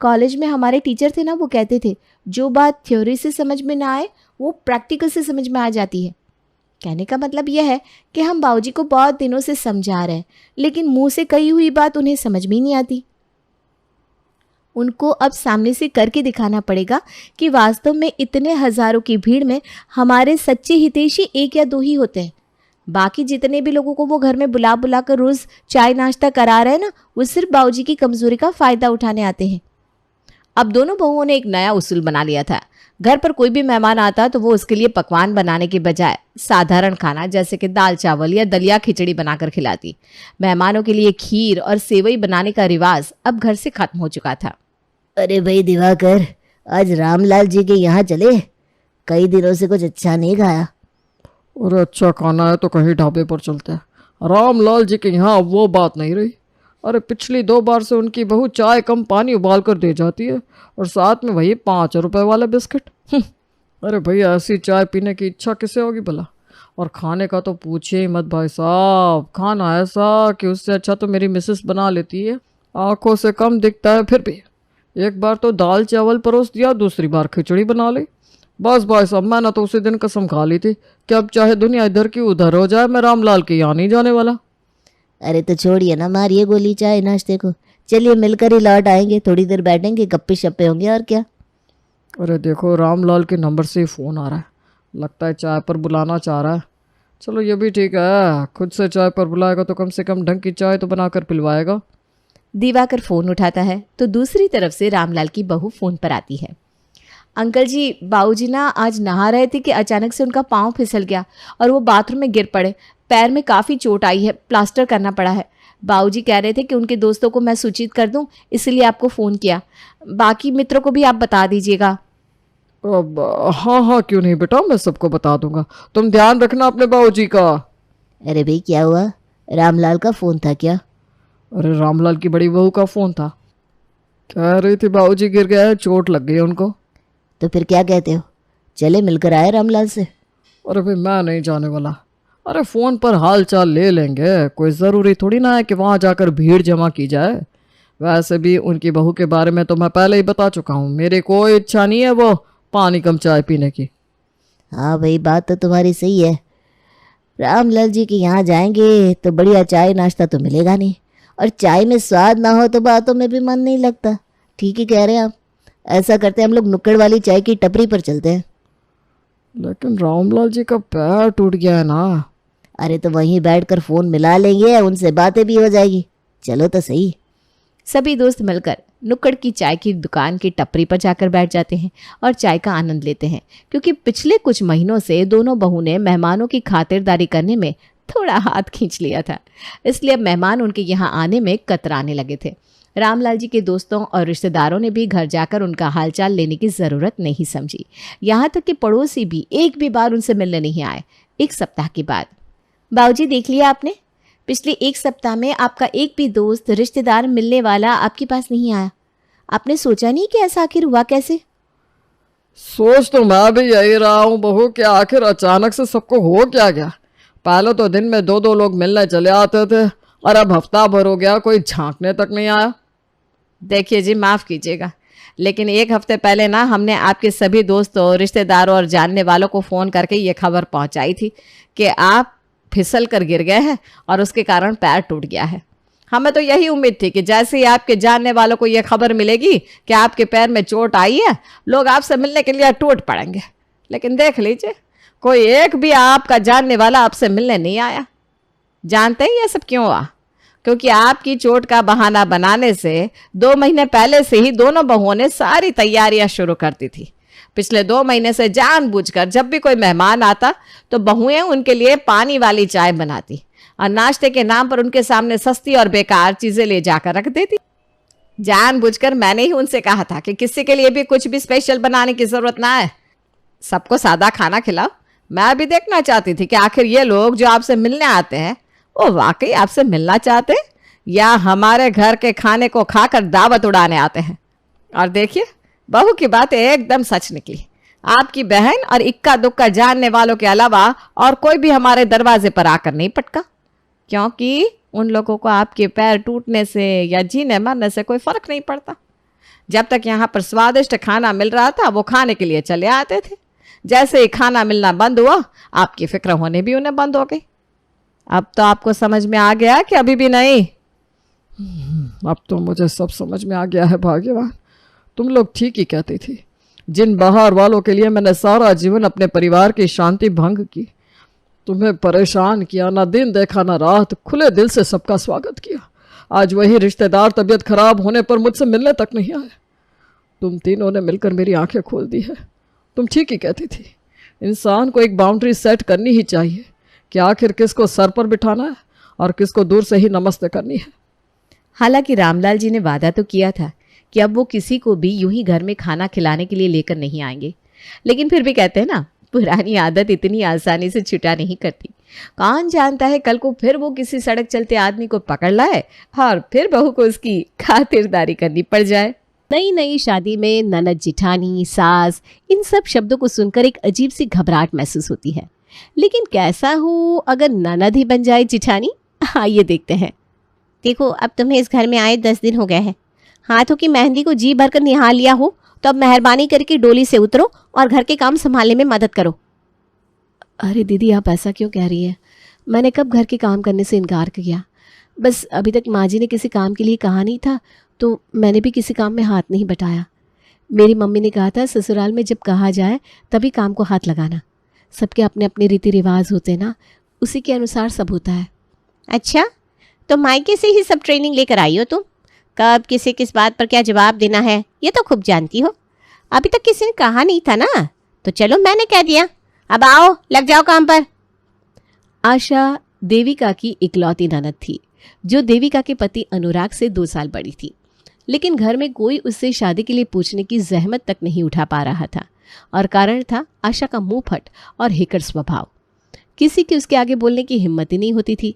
कॉलेज में हमारे टीचर थे ना, वो कहते थे जो बात थ्योरी से समझ में ना आए वो प्रैक्टिकल से समझ में आ जाती है। कहने का मतलब यह है कि हम बाबूजी को बहुत दिनों से समझा रहे हैं, लेकिन मुंह से कही हुई बात उन्हें समझ में ही नहीं आती। उनको अब सामने से करके दिखाना पड़ेगा कि वास्तव में इतने हजारों की भीड़ में हमारे सच्चे हितैषी 1 या 2 ही होते हैं। बाकी जितने भी लोगों को वो घर में बुला बुला कर रोज चाय नाश्ता करा रहे हैं ना, वो सिर्फ बाबूजी की कमजोरी का फायदा उठाने आते हैं। अब दोनों बहुओं ने एक नया उसूल बना लिया था। घर पर कोई भी मेहमान आता तो वो उसके लिए पकवान बनाने के बजाय साधारण खाना जैसे कि दाल चावल या दलिया खिचड़ी बनाकर खिलाती। मेहमानों के लिए खीर और सेवई बनाने का रिवाज अब घर से खत्म हो चुका था। अरे भाई दिवाकर, आज रामलाल जी के यहाँ चले, कई दिनों से कुछ अच्छा नहीं खाया। अरे अच्छा खाना है तो कहीं ढाबे पर चलते हैं। रामलाल जी के यहाँ वो बात नहीं रही। अरे पिछली 2 बार से उनकी बहू चाय कम पानी उबाल कर दे जाती है और साथ में वही 5 रुपए वाला बिस्किट। अरे भैया ऐसी चाय पीने की इच्छा किसे होगी भला। और खाने का तो पूछिए ही मत भाई साहब, खाना ऐसा कि उससे अच्छा तो मेरी मिसेस बना लेती है। आंखों से कम दिखता है फिर भी। एक बार तो दाल चावल परोस दिया, दूसरी बार खिचड़ी बना ली। बस भाई साहब मैंने तो उसी दिन कसम खा ली थी कि अब चाहे दुनिया इधर की उधर हो जाए मैं रामलाल के यहाँ नहीं जाने वाला। अरे तो छोड़िए ना, मारिए गोली चाय नाश्ते को, चलिए मिलकर ही लौट आएंगे, थोड़ी देर बैठेंगे, गप्पे शप्पे होंगे और क्या। अरे देखो रामलाल के नंबर से ही फ़ोन आ रहा है, लगता है चाय पर बुलाना चाह रहा है। चलो ये भी ठीक है, खुद से चाय पर बुलाएगा तो कम से कम ढंग की चाय तो बनाकर पिलवाएगा। दिवाकर फोन उठाता है तो दूसरी तरफ से रामलाल की बहू फोन पर आती है। अंकल जी, बाबूजी ना आज नहा रहे थे कि अचानक से उनका पाँव फिसल गया और वो बाथरूम में गिर पड़े। पैर में काफ़ी चोट आई है, प्लास्टर करना पड़ा है। बाबूजी कह रहे थे कि उनके दोस्तों को मैं सूचित कर दूं, इसलिए आपको फ़ोन किया। बाकी मित्रों को भी आप बता दीजिएगा। अब हाँ हाँ क्यों नहीं बेटा, मैं सबको बता दूंगा, तुम ध्यान रखना अपने बाबूजी का। अरे भाई क्या हुआ, रामलाल का फ़ोन था क्या? अरे रामलाल की बड़ी बहू का फ़ोन था, कह रही थी बाबूजी गिर गया है, चोट लग गई है उनको। तो फिर क्या कहते हो, चले मिलकर आए रामलाल से? अरे भाई मैं नहीं जाने वाला। अरे फ़ोन पर हाल चाल ले लेंगे, कोई ज़रूरी थोड़ी ना है कि वहाँ जाकर भीड़ जमा की जाए। वैसे भी उनकी बहू के बारे में तो मैं पहले ही बता चुका हूँ, मेरी कोई इच्छा नहीं है वो पानी कम चाय पीने की। हाँ भाई बात तो तुम्हारी सही है, रामलाल जी के यहाँ जाएंगे तो बढ़िया चाय नाश्ता तो मिलेगा नहीं, और चाय में स्वाद ना हो तो बातों में भी मन नहीं लगता। ठीक ही कह रहे हैं आप, ऐसा करते हैं हम लोग नुक्कड़ वाली चाय की टपरी पर चलते हैं। लेकिन रामलाल जी का पैर टूट गया है ना। अरे तो वहीं बैठकर फ़ोन मिला लेंगे, उनसे बातें भी हो जाएगी, चलो तो सही। सभी दोस्त मिलकर नुक्कड़ की चाय की दुकान की टपरी पर जाकर बैठ जाते हैं और चाय का आनंद लेते हैं, क्योंकि पिछले कुछ महीनों से दोनों बहू ने मेहमानों की खातिरदारी करने में थोड़ा हाथ खींच लिया था, इसलिए अब मेहमान उनके यहाँ आने में कतराने लगे थे। रामलाल जी के दोस्तों और रिश्तेदारों ने भी घर जाकर उनका हालचाल लेने की ज़रूरत नहीं समझी। यहाँ तक कि पड़ोसी भी एक भी बार उनसे मिलने नहीं आए। 1 सप्ताह के बाद, बाबूजी देख लिया आपने, पिछले 1 सप्ताह में आपका एक भी दोस्त रिश्तेदार मिलने वाला आपके पास नहीं आया। आपने सोचा नहीं कि ऐसा आखिर हुआ कैसे? सोच तो मैं भी यही रहा हूँ बहू कि आखिर अचानक से सबको हो क्या गया। पहले तो दिन में 2-2 लोग मिलने चले आते थे और अब हफ्ता भर हो गया कोई झांकने तक नहीं आया। देखिए जी, माफ़ कीजिएगा, लेकिन 1 हफ्ते पहले ना हमने आपके सभी दोस्तों, रिश्तेदारों और जानने वालों को फ़ोन करके ये खबर पहुंचाई थी कि आप फिसल कर गिर गए हैं और उसके कारण पैर टूट गया है। हमें तो यही उम्मीद थी कि जैसे ही आपके जानने वालों को ये खबर मिलेगी कि आपके पैर में चोट आई है, लोग आपसे मिलने के लिए टूट पड़ेंगे। लेकिन देख लीजिए, कोई एक भी आपका जानने वाला आपसे मिलने नहीं आया। जानते हैं ये सब क्यों हुआ? क्योंकि आपकी चोट का बहाना बनाने से 2 महीने पहले से ही दोनों बहुओं ने सारी तैयारियां शुरू कर दी थी। पिछले 2 महीने से जानबूझकर जब भी कोई मेहमान आता तो बहुएं उनके लिए पानी वाली चाय बनाती और नाश्ते के नाम पर उनके सामने सस्ती और बेकार चीजें ले जाकर रख देती। जानबूझकर मैंने ही उनसे कहा था कि किसी के लिए भी कुछ भी स्पेशल बनाने की जरूरत ना है, सबको सादा खाना खिलाओ। मैं भी देखना चाहती थी कि आखिर ये लोग जो आपसे मिलने आते हैं वो वाकई आपसे मिलना चाहते हैं या हमारे घर के खाने को खाकर दावत उड़ाने आते हैं। और देखिए, बहू की बात एकदम सच निकली। आपकी बहन और इक्का दुक्का जानने वालों के अलावा और कोई भी हमारे दरवाजे पर आकर नहीं पटका, क्योंकि उन लोगों को आपके पैर टूटने से या जीने मरने से कोई फर्क नहीं पड़ता। जब तक यहाँ पर स्वादिष्ट खाना मिल रहा था वो खाने के लिए चले आते थे। जैसे ही खाना मिलना बंद हुआ आपकी फिक्र होने भी उन्हें बंद हो गई। अब तो आपको समझ में आ गया कि अभी भी नहीं? अब तो मुझे सब समझ में आ गया है भाग्यवान, तुम लोग ठीक ही कहती थी। जिन बाहर वालों के लिए मैंने सारा जीवन अपने परिवार की शांति भंग की, तुम्हें परेशान किया, ना दिन देखा ना रात, खुले दिल से सबका स्वागत किया। आज वही रिश्तेदार तबीयत खराब होने पर मुझसे मिलने तक नहीं आए। तुम तीनों ने मिलकर मेरी आंखें खोल दी है। तुम ठीक ही कहती थी, इंसान को एक बाउंड्री सेट करनी ही चाहिए कि आखिर किसको सर पर बिठाना है और किसको दूर से ही नमस्ते करनी है। हालांकि रामलाल जी ने वादा तो किया था कि अब वो किसी को भी यूं ही घर में खाना खिलाने के लिए लेकर नहीं आएंगे, लेकिन फिर भी कहते हैं ना, पुरानी आदत इतनी आसानी से छुटा नहीं करती। कौन जानता है कल को फिर वो किसी सड़क चलते आदमी को पकड़ लाए और फिर बहू को उसकी खातिरदारी करनी पड़ जाए। नई नई शादी में ननद, जिठानी, सास, इन सब शब्दों को सुनकर एक अजीब सी घबराहट महसूस होती है। लेकिन कैसा हो अगर ननद ही बन जाए जिठानी? आइए देखते हैं। देखो, अब तुम्हें इस घर में आए 10 दिन हो गए हैं। हाथों की मेहंदी को जी भरकर निहार लिया हो तो अब मेहरबानी करके डोली से उतरो और घर के काम संभालने में मदद करो। अरे दीदी, आप ऐसा क्यों कह रही हैं? मैंने कब घर के काम करने से इनकार किया? बस अभी तक माँ जी ने किसी काम के लिए कहा नहीं था तो मैंने भी किसी काम में हाथ नहीं बटाया। मेरी मम्मी ने कहा था ससुराल में जब कहा जाए तभी काम को हाथ लगाना। सबके अपने अपने रीति रिवाज होते ना, उसी के अनुसार सब होता है। अच्छा, तो मायके से ही सब ट्रेनिंग लेकर आई हो तुम? कब किसे किस बात पर क्या जवाब देना है ये तो खूब जानती हो। अभी तक किसी ने कहा नहीं था ना, तो चलो मैंने कह दिया। अब आओ, लग जाओ काम पर। आशा देविका की इकलौती ननद थी, जो देविका के पति अनुराग से 2 साल बड़ी थी। लेकिन घर में कोई उससे शादी के लिए पूछने की जहमत तक नहीं उठा पा रहा था, और कारण था आशा का मुंह फट और हिकर स्वभाव। किसी की उसके आगे बोलने की हिम्मत ही नहीं होती थी।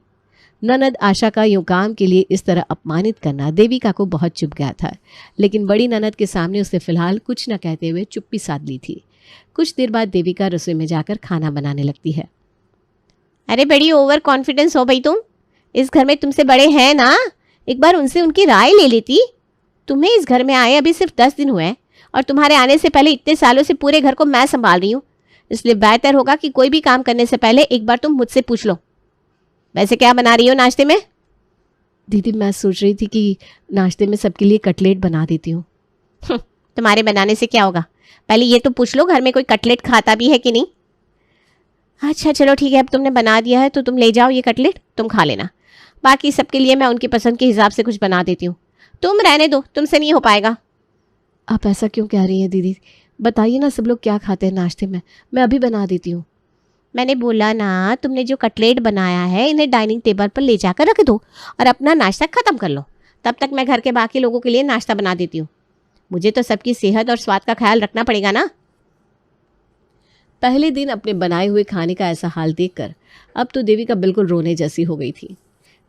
ननद आशा का यूं काम के लिए इस तरह अपमानित करना देविका को बहुत चुभ गया था, लेकिन बड़ी ननद के सामने उसे फिलहाल कुछ न कहते हुए चुप्पी साध ली थी। कुछ देर बाद देविका रसोई में जाकर खाना बनाने लगती है। अरे बड़ी ओवर कॉन्फिडेंस हो भाई तुम। इस घर में तुमसे बड़े हैं ना, एक बार उनसे उनकी राय ले लेती। तुम्हें इस घर में आए अभी सिर्फ 10 दिन हुए हैं और तुम्हारे आने से पहले इतने सालों से पूरे घर को मैं संभाल रही हूँ, इसलिए बेहतर होगा कि कोई भी काम करने से पहले एक बार तुम मुझसे पूछ लो। वैसे क्या बना रही हो नाश्ते में? दीदी, मैं सोच रही थी कि नाश्ते में सबके लिए कटलेट बना देती हूँ। तुम्हारे बनाने से क्या होगा? पहले ये तो पूछ लो घर में कोई कटलेट खाता भी है कि नहीं। अच्छा चलो ठीक है, अब तुमने बना दिया है तो तुम ले जाओ ये कटलेट, तुम खा लेना। बाकी सबके लिए मैं उनकी पसंद के हिसाब से कुछ बना देती हूँ। तुम रहने दो, तुमसे नहीं हो पाएगा। आप ऐसा क्यों कह रही हैं दीदी? बताइए ना, सब लोग क्या खाते हैं नाश्ते में, मैं अभी बना देती हूँ। मैंने बोला ना, तुमने जो कटलेट बनाया है इन्हें डाइनिंग टेबल पर ले जाकर रख दो और अपना नाश्ता खत्म कर लो। तब तक मैं घर के बाकी लोगों के लिए नाश्ता बना देती हूँ। मुझे तो सबकी सेहत और स्वाद का ख्याल रखना पड़ेगा ना। पहले दिन अपने बनाए हुए खाने का ऐसा हाल देखकर अब तो देविका बिल्कुल रोने जैसी हो गई थी।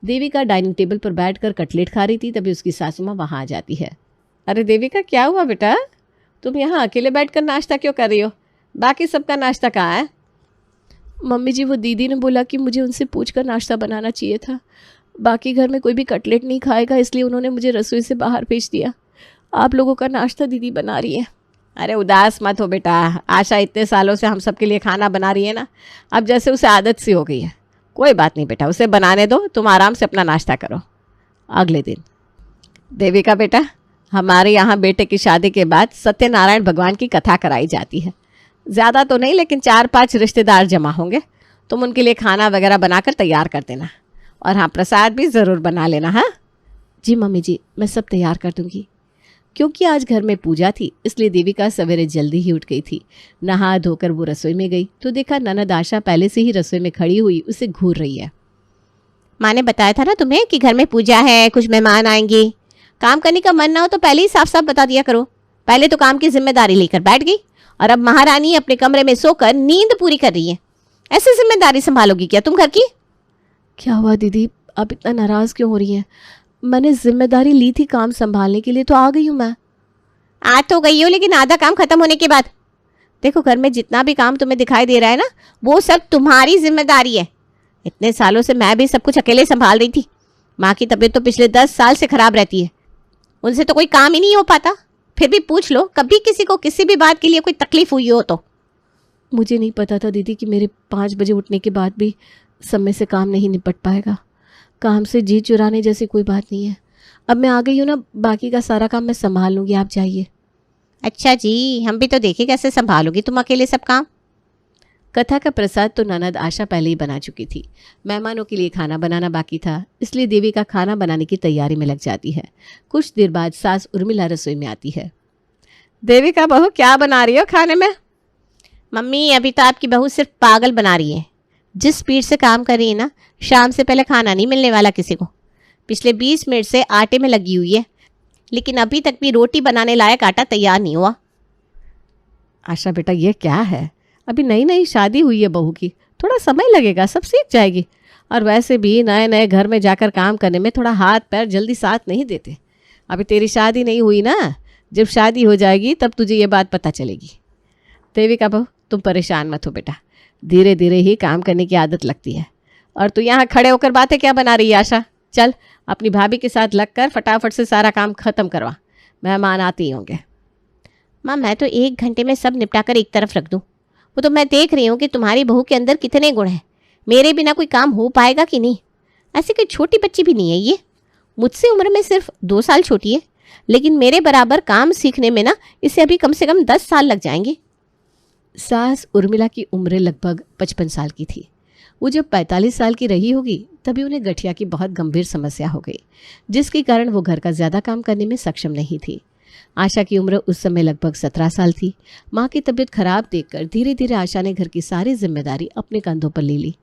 देविका डाइनिंग टेबल पर बैठकर कटलेट खा रही थी, तभी उसकी सासू माँ वहां आ जाती है। अरे देविका, क्या हुआ बेटा? तुम यहाँ अकेले बैठकर नाश्ता क्यों कर रही हो? बाकी सबका नाश्ता कहाँ है? मम्मी जी, वो दीदी ने बोला कि मुझे उनसे पूछकर नाश्ता बनाना चाहिए था। बाकी घर में कोई भी कटलेट नहीं खाएगा, इसलिए उन्होंने मुझे रसोई से बाहर भेज दिया। आप लोगों का नाश्ता दीदी बना रही है। अरे उदास मत हो बेटा, आशा इतने सालों से हम सबके लिए खाना बना रही है ना, अब जैसे उसे आदत सी हो गई है। कोई बात नहीं बेटा, उसे बनाने दो, तुम आराम से अपना नाश्ता करो। अगले दिन, देविका बेटा, हमारे यहाँ बेटे की शादी के बाद सत्यनारायण भगवान की कथा कराई जाती है। ज़्यादा तो नहीं, लेकिन 4-5 रिश्तेदार जमा होंगे। तुम उनके लिए खाना वगैरह बनाकर तैयार कर देना, और हाँ, प्रसाद भी ज़रूर बना लेना। हाँ जी मम्मी जी, मैं सब तैयार कर दूंगी। क्योंकि आज घर में पूजा थी, इसलिए देविका सवेरे जल्दी ही उठ गई थी। नहा धोकर वो रसोई में गई तो देखा ननद आशा पहले से ही रसोई में खड़ी हुई उसे घूर रही है। माँ ने बताया था ना तुम्हें कि घर में पूजा है, कुछ मेहमान आएंगे। काम करने का मन ना हो तो पहले ही साफ साफ बता दिया करो। पहले तो काम की जिम्मेदारी लेकर बैठ गई और अब महारानी अपने कमरे में सोकर नींद पूरी कर रही है। ऐसी जिम्मेदारी संभालोगी क्या तुम घर की? क्या हुआ दीदी, आप इतना नाराज क्यों हो रही हैं? मैंने जिम्मेदारी ली थी काम संभालने के लिए, तो आ गई हूँ मैं। आ तो गई हो, लेकिन आधा काम खत्म होने के बाद। देखो घर में जितना भी काम तुम्हें दिखाई दे रहा है ना, वो सब तुम्हारी जिम्मेदारी है। इतने सालों से मैं भी सब कुछ अकेले संभाल रही थी। माँ की तबीयत तो पिछले 10 साल से खराब रहती है, उनसे तो कोई काम ही नहीं हो पाता। फिर भी पूछ लो, कभी किसी को किसी भी बात के लिए कोई तकलीफ हुई हो तो। मुझे नहीं पता था दीदी कि मेरे 5 बजे उठने के बाद भी समय से काम नहीं निपट पाएगा। काम से जी चुराने जैसी कोई बात नहीं है। अब मैं आ गई हूँ ना, बाकी का सारा काम मैं संभाल लूँगी, आप जाइए। अच्छा जी, हम भी तो देखे कैसे संभालोगी तुम अकेले सब काम। कथा का प्रसाद तो ननद आशा पहले ही बना चुकी थी। मेहमानों के लिए खाना बनाना बाकी था, इसलिए देवी का खाना बनाने की तैयारी में लग जाती है। कुछ देर बाद सास उर्मिला रसोई में आती है। देवी का बहू क्या बना रही हो खाने में? मम्मी, अभी तो आपकी बहू सिर्फ पागल बना रही है। जिस स्पीड से काम कर रही है ना, शाम से पहले खाना नहीं मिलने वाला किसी को। पिछले 20 मिनट से आटे में लगी हुई है, लेकिन अभी तक भी रोटी बनाने लायक आटा तैयार नहीं हुआ। आशा बेटा, ये क्या है? अभी नई नई शादी हुई है बहू की, थोड़ा समय लगेगा, सब सीख जाएगी। और वैसे भी नए नए घर में जाकर काम करने में थोड़ा हाथ पैर जल्दी साथ नहीं देते। अभी तेरी शादी नहीं हुई ना, जब शादी हो जाएगी तब तुझे ये बात पता चलेगी। देवी का बहू, तुम परेशान मत हो बेटा, धीरे धीरे ही काम करने की आदत लगती है। और तू यहाँ खड़े होकर बातें क्या बना रही है आशा? चल अपनी भाभी के साथ लगकर फटाफट से सारा काम खत्म करवा, मेहमान आते ही होंगे। माँ, मैं तो 1 घंटे में सब निपटा कर एक तरफ रख दूँ। वो तो मैं देख रही हूँ कि तुम्हारी बहू के अंदर कितने गुण हैं। मेरे बिना कोई काम हो पाएगा कि नहीं? ऐसी कोई छोटी बच्ची भी नहीं है ये। मुझसे उम्र में सिर्फ 2 साल छोटी है, लेकिन मेरे बराबर काम सीखने में ना इसे अभी कम से कम 10 साल लग जाएंगे। सास उर्मिला की उम्र लगभग 55 साल की थी। वो जब 45 साल की रही होगी तभी उन्हें गठिया की बहुत गंभीर समस्या हो गई, जिसके कारण वो घर का ज़्यादा काम करने में सक्षम नहीं थी। आशा की उम्र उस समय लगभग 17 साल थी। माँ की तबीयत खराब देखकर धीरे धीरे आशा ने घर की सारी जिम्मेदारी अपने कंधों पर ले ली।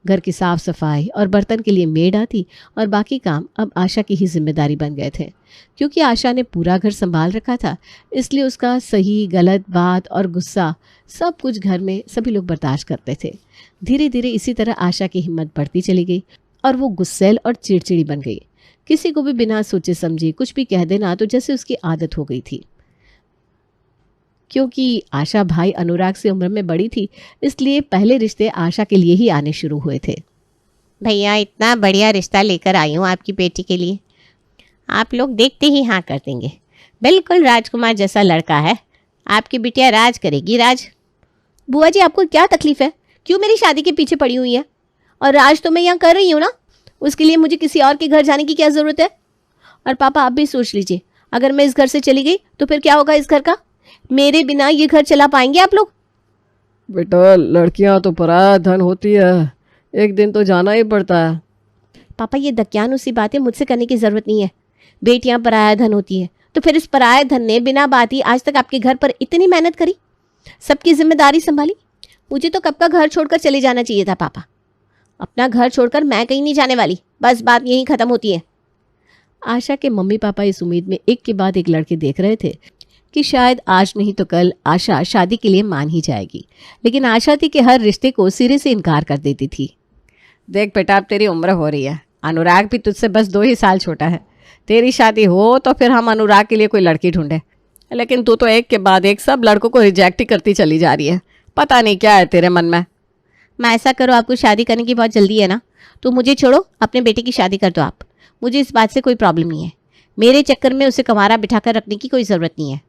घर की साफ सफाई और बर्तन के लिए मेड आती और बाकी काम अब आशा की ही जिम्मेदारी बन गए थे। क्योंकि आशा ने पूरा घर संभाल रखा था, इसलिए उसका सही गलत बात और गुस्सा सब कुछ घर में सभी लोग बर्दाश्त करते थे। धीरे धीरे इसी तरह आशा की हिम्मत बढ़ती चली गई और वो गुस्सैल और चिड़चिड़ी बन गई। किसी को भी बिना सोचे समझे कुछ भी कह देना तो जैसे उसकी आदत हो गई थी। क्योंकि आशा भाई अनुराग से उम्र में बड़ी थी, इसलिए पहले रिश्ते आशा के लिए ही आने शुरू हुए थे। भैया, इतना बढ़िया रिश्ता लेकर आई हूँ आपकी बेटी के लिए, आप लोग देखते ही हाँ कर देंगे। बिल्कुल राजकुमार जैसा लड़का है। आपकी बिटिया राज करेगी, राज। बुआ जी, आपको क्या तकलीफ है? क्यों मेरी शादी के पीछे पड़ी हुई है? और राज तो मैं यहाँ कर रही हूँ ना, उसके लिए मुझे किसी और के घर जाने की क्या ज़रूरत है? और पापा, आप भी सोच लीजिए, अगर मैं इस घर से चली गई तो फिर क्या होगा इस घर का? मेरे बिना ये घर चला पाएंगे आप लोग? बेटा, लड़कियां तो पराया धन होती है, एक दिन तो जाना ही पड़ता है। पापा, ये दकियानुसी बातें मुझसे करने की ज़रूरत नहीं है। बेटियां पराया धन होती है तो फिर इस पराया धन ने बिना बात ही आज तक आपके घर पर इतनी मेहनत करी, सबकी जिम्मेदारी संभाली। मुझे तो कब का घर छोड़कर चले जाना चाहिए था पापा। अपना घर छोड़कर मैं कहीं नहीं जाने वाली, बस बात यहीं खत्म होती है। आशा के मम्मी पापा इस उम्मीद में एक के बाद एक लड़के देख रहे थे कि शायद आज नहीं तो कल आशा शादी के लिए मान ही जाएगी, लेकिन आशा थी कि हर रिश्ते को सिरे से इनकार कर देती थी। देख बेटा, अब तेरी उम्र हो रही है, अनुराग भी तुझसे बस 2 ही साल छोटा है। तेरी शादी हो तो फिर हम अनुराग के लिए कोई लड़की ढूंढे, लेकिन तू तो एक के बाद एक सब लड़कों को रिजेक्ट ही करती चली जा रही है। पता नहीं क्या है तेरे मन में। मैं ऐसा करो, आपको शादी करने की बहुत जल्दी है ना, तो मुझे छोड़ो, अपने बेटे की शादी कर दो आप। मुझे इस बात से कोई प्रॉब्लम नहीं है। मेरे चक्कर में उसे कंवारा बिठाकर रखने की कोई ज़रूरत नहीं है।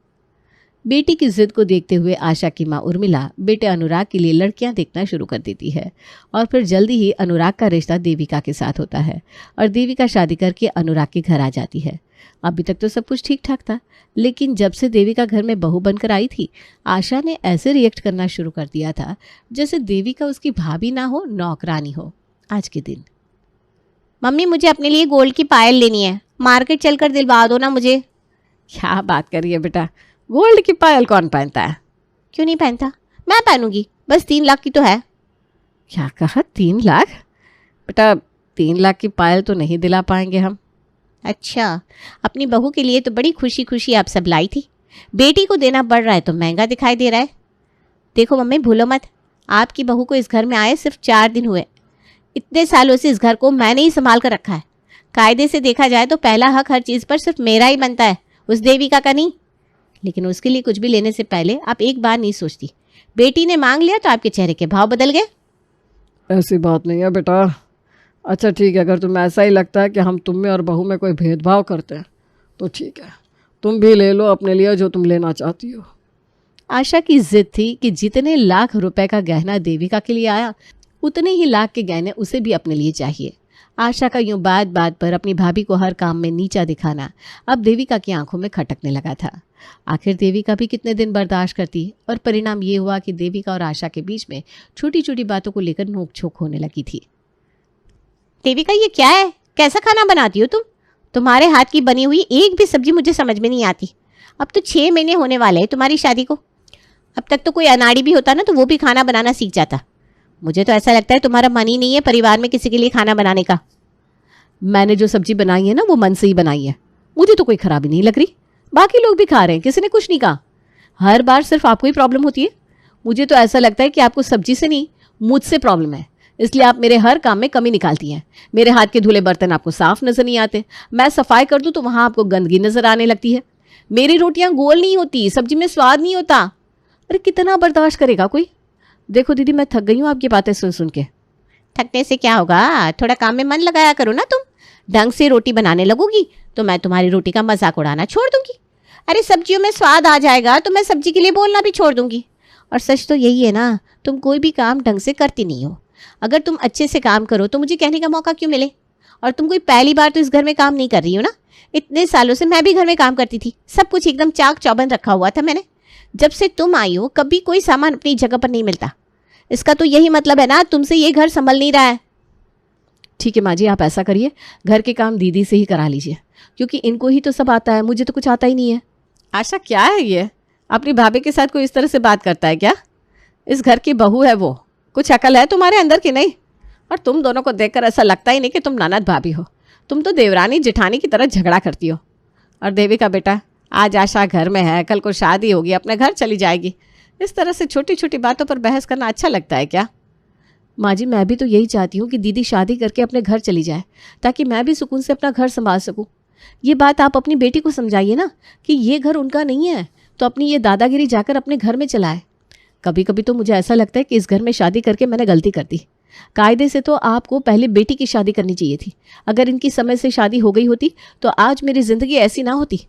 बेटी की जिद को देखते हुए आशा की माँ उर्मिला बेटे अनुराग के लिए लड़कियां देखना शुरू कर देती है और फिर जल्दी ही अनुराग का रिश्ता देविका के साथ होता है और देविका शादी करके अनुराग के घर आ जाती है। अभी तक तो सब कुछ ठीक ठाक था, लेकिन जब से देविका घर में बहू बनकर आई थी, आशा ने ऐसे रिएक्ट करना शुरू कर दिया था जैसे देविका उसकी भाभी ना हो, नौकरानी हो। आज के दिन, मम्मी, मुझे अपने लिए गोल्ड की पायल लेनी है, मार्केट चलकर दिलवा दो ना मुझे। क्या बात करिए बेटा, गोल्ड की पायल कौन पहनता है? क्यों नहीं पहनता? मैं पहनूंगी, बस 3 लाख की तो है। क्या कहा? 3 लाख? बेटा, 3 लाख की पायल तो नहीं दिला पाएंगे हम। अच्छा, अपनी बहू के लिए तो बड़ी खुशी खुशी आप सब लाई थी, बेटी को देना पड़ रहा है तो महंगा दिखाई दे रहा है। देखो मम्मी, भूलो मत, आपकी बहू को इस घर में आए सिर्फ 4 दिन हुए। इतने सालों से इस घर को मैंने ही संभाल कर रखा है। कायदे से देखा जाए तो पहला हक हर चीज़ पर सिर्फ मेरा ही बनता है, उस देविका का नहीं। लेकिन उसके लिए कुछ भी लेने से पहले आप एक बार नहीं सोचती, बेटी ने मांग लिया तो आपके चेहरे के भाव बदल गए। ऐसी बात नहीं है बेटा। अच्छा ठीक है, अगर तुम्हें ऐसा ही लगता है कि हम तुम में और बहू में कोई भेदभाव करते हैं तो ठीक है, तुम भी ले लो अपने लिए जो तुम लेना चाहती हो। आशा की जिद थी कि जितने लाख रुपए का गहना देविका के लिए आया उतने ही लाख के गहने उसे भी अपने लिए चाहिए। आशा का यूं बात बात पर अपनी भाभी को हर काम में नीचा दिखाना अब देविका की आंखों में खटकने लगा था। आखिर देविका भी कितने दिन बर्दाश्त करती, और परिणाम ये हुआ कि देविका और आशा के बीच में छोटी छोटी बातों को लेकर नोकझोंक होने लगी थी। देविका ये क्या है, कैसा खाना बनाती हो तुम? तुम्हारे हाथ की बनी हुई एक भी सब्जी मुझे समझ में नहीं आती। अब तो 6 महीने होने वाले हैं तुम्हारी शादी को। अब तक तो कोई अनाड़ी भी होता ना तो वो भी खाना बनाना सीख जाता। मुझे तो ऐसा लगता है तुम्हारा मन ही नहीं है परिवार में किसी के लिए खाना बनाने का। मैंने जो सब्जी बनाई है ना वो मन से ही बनाई है, मुझे तो कोई खराबी नहीं लग रही। बाकी लोग भी खा रहे हैं, किसी ने कुछ नहीं कहा। हर बार सिर्फ आपको ही प्रॉब्लम होती है। मुझे तो ऐसा लगता है कि आपको सब्जी से नहीं मुझसे प्रॉब्लम है, इसलिए आप मेरे हर काम में कमी निकालती हैं। मेरे हाथ के धुले बर्तन आपको साफ नजर नहीं आते, मैं सफाई कर दूं तो वहां आपको गंदगी नजर आने लगती है। मेरी रोटियां गोल नहीं होती, सब्जी में स्वाद नहीं होता। अरे कितना बर्दाश्त करेगा कोई। देखो दीदी, मैं थक गई हूँ आपकी बातें सुन सुन के। थकने से क्या होगा, थोड़ा काम में मन लगाया करो ना। तुम ढंग से रोटी बनाने लगोगी तो मैं तुम्हारी रोटी का मजाक उड़ाना छोड़ दूंगी। अरे सब्जियों में स्वाद आ जाएगा तो मैं सब्जी के लिए बोलना भी छोड़ दूंगी। और सच तो यही है ना, तुम कोई भी काम ढंग से करती नहीं हो। अगर तुम अच्छे से काम करो तो मुझे कहने का मौका क्यों मिले? और तुम कोई पहली बार तो इस घर में काम नहीं कर रही हो ना। इतने सालों से मैं भी घर में काम करती थी, सब कुछ एकदम चाक चौबंद रखा हुआ था मैंने। जब से तुम आई हो कभी कोई सामान अपनी जगह पर नहीं मिलता। इसका तो यही मतलब है ना, तुमसे ये घर संभल नहीं रहा है। ठीक है माँ जी, आप ऐसा करिए, घर के काम दीदी से ही करा लीजिए, क्योंकि इनको ही तो सब आता है, मुझे तो कुछ आता ही नहीं है। आशा क्या है ये, अपनी भाभी के साथ कोई इस तरह से बात करता है क्या? इस घर की बहू है वो, कुछ अकल है तुम्हारे अंदर की नहीं? और तुम दोनों को देखकर ऐसा लगता ही नहीं कि तुम ननद भाभी हो, तुम तो देवरानी जेठानी की तरह झगड़ा करती हो। और देविका बेटा, आज आशा घर में है, कल को शादी होगी, अपने घर चली जाएगी। इस तरह से छोटी छोटी बातों पर बहस करना अच्छा लगता है क्या? माँ जी, मैं भी तो यही चाहती हूँ कि दीदी शादी करके अपने घर चली जाए, ताकि मैं भी सुकून से अपना घर संभाल सकूँ। ये बात आप अपनी बेटी को समझाइए ना कि ये घर उनका नहीं है, तो अपनी ये दादागिरी जाकर अपने घर में चलाए। कभी कभी तो मुझे ऐसा लगता है कि इस घर में शादी करके मैंने गलती कर दी। कायदे से तो आपको पहले बेटी की शादी करनी चाहिए थी। अगर इनकी समय से शादी हो गई होती तो आज मेरी जिंदगी ऐसी ना होती।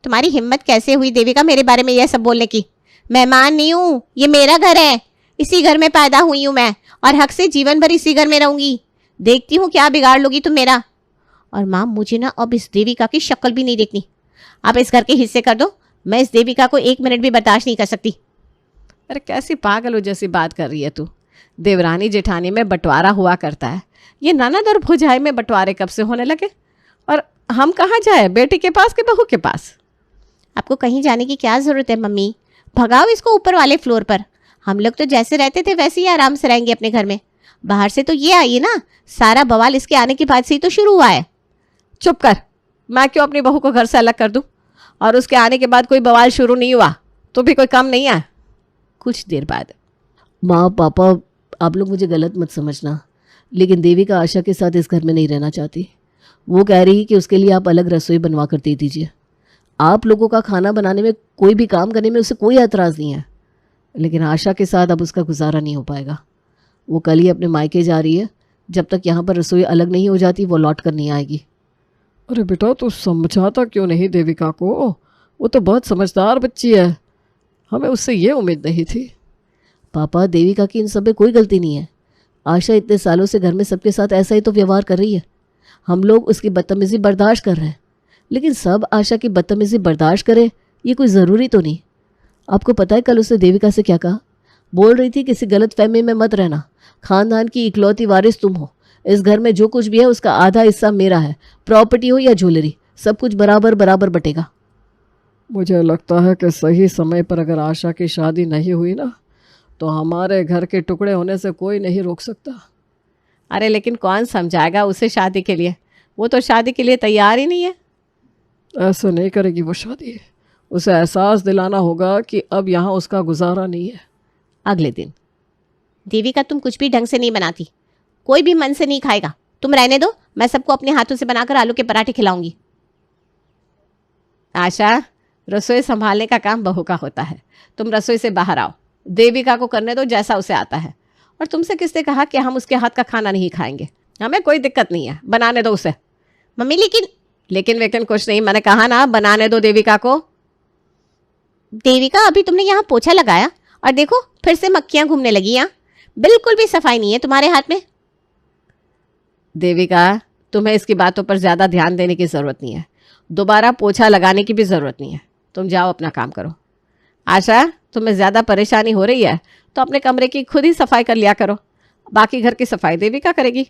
तुम्हारी हिम्मत कैसे हुई देविका मेरे बारे में यह सब बोलने की? मेहमान नहीं हूँ, ये मेरा घर है। इसी घर में पैदा हुई हूँ मैं, और हक से जीवन भर इसी घर में रहूंगी। देखती हूँ क्या बिगाड़ लोगी तुम मेरा। और माँ, मुझे ना अब इस देविका की शक्ल भी नहीं देखनी। आप इस घर के हिस्से कर दो, मैं इस देविका को 1 मिनट भी बर्दाश्त नहीं कर सकती। अरे कैसी पागलों जैसी बात कर रही है तू। देवरानी जेठानी में बंटवारा हुआ करता है, ये ननद और भुजाई में बंटवारे कब से होने लगे? और हम कहाँ जाए, बेटी के पास कि बहू के पास? आपको कहीं जाने की क्या जरूरत है मम्मी? भगाओ इसको ऊपर वाले फ्लोर पर। हम लोग तो जैसे रहते थे वैसे ही आराम से रहेंगे अपने घर में। बाहर से तो ये आई है ना, सारा बवाल इसके आने के बाद से ही तो शुरू हुआ है। चुप कर, मैं क्यों अपनी बहू को घर से अलग कर दूं? और उसके आने के बाद कोई बवाल शुरू नहीं हुआ तो भी कोई कम नहीं है। कुछ देर बाद, माँ पापा, आप लोग मुझे गलत मत समझना, लेकिन देविका आशा के साथ इस घर में नहीं रहना चाहती। वो कह रही कि उसके लिए आप अलग रसोई बनवा कर दे दीजिए। आप लोगों का खाना बनाने में, कोई भी काम करने में उसे कोई एतराज़ नहीं है, लेकिन आशा के साथ अब उसका गुजारा नहीं हो पाएगा। वो कल ही अपने मायके जा रही है, जब तक यहाँ पर रसोई अलग नहीं हो जाती वो लौट कर नहीं आएगी। अरे बेटा, तू समझाता क्यों नहीं देविका को? वो तो बहुत समझदार बच्ची है, हमें उससे ये उम्मीद नहीं थी। पापा, देविका की इन सब में कोई गलती नहीं है। आशा इतने सालों से घर में सबके साथ ऐसा ही तो व्यवहार कर रही है। हम लोग उसकी बदतमीजी बर्दाश्त कर रहे हैं, लेकिन सब आशा की बदतमीजी बर्दाश्त करें ये कोई ज़रूरी तो नहीं। आपको पता है कल उसने देविका से क्या कहा? बोल रही थी किसी गलत फहमी में मत रहना, खानदान की इकलौती वारिस तुम हो, इस घर में जो कुछ भी है उसका आधा हिस्सा मेरा है, प्रॉपर्टी हो या ज्वेलरी, सब कुछ बराबर बराबर बटेगा। मुझे लगता है कि सही समय पर अगर आशा की शादी नहीं हुई ना, तो हमारे घर के टुकड़े होने से कोई नहीं रोक सकता। अरे लेकिन कौन समझाएगा उसे शादी के लिए? वो तो शादी के लिए तैयार ही नहीं है। ऐसे नहीं करेगी वो शादी। उसे एहसास दिलाना होगा कि अब यहाँ उसका गुजारा नहीं है। अगले दिन, देविका, तुम कुछ भी ढंग से नहीं बनाती, कोई भी मन से नहीं खाएगा। तुम रहने दो, मैं सबको अपने हाथों से बनाकर आलू के पराठे खिलाऊंगी। आशा, रसोई संभालने का काम बहू का होता है, तुम रसोई से बाहर आओ। देविका को करने दो जैसा उसे आता है। और तुमसे किसने कहा कि हम उसके हाथ का खाना नहीं खाएंगे? हमें कोई दिक्कत नहीं है, बनाने दो उसे। मम्मी लेकिन लेकिन कुछ नहीं, मैंने कहा ना बनाने दो देविका को। देविका, अभी तुमने यहाँ पोछा लगाया और देखो फिर से मक्खियां घूमने लगी। यहाँ बिल्कुल भी सफाई नहीं है तुम्हारे हाथ में। देविका, तुम्हें इसकी बातों पर ज्यादा ध्यान देने की जरूरत नहीं है, दोबारा पोछा लगाने की भी जरूरत नहीं है। तुम जाओ अपना काम करो। आशा, तुम्हें ज्यादा परेशानी हो रही है तो अपने कमरे की खुद ही सफाई कर लिया करो, बाकी घर की सफाई देविका करेगी।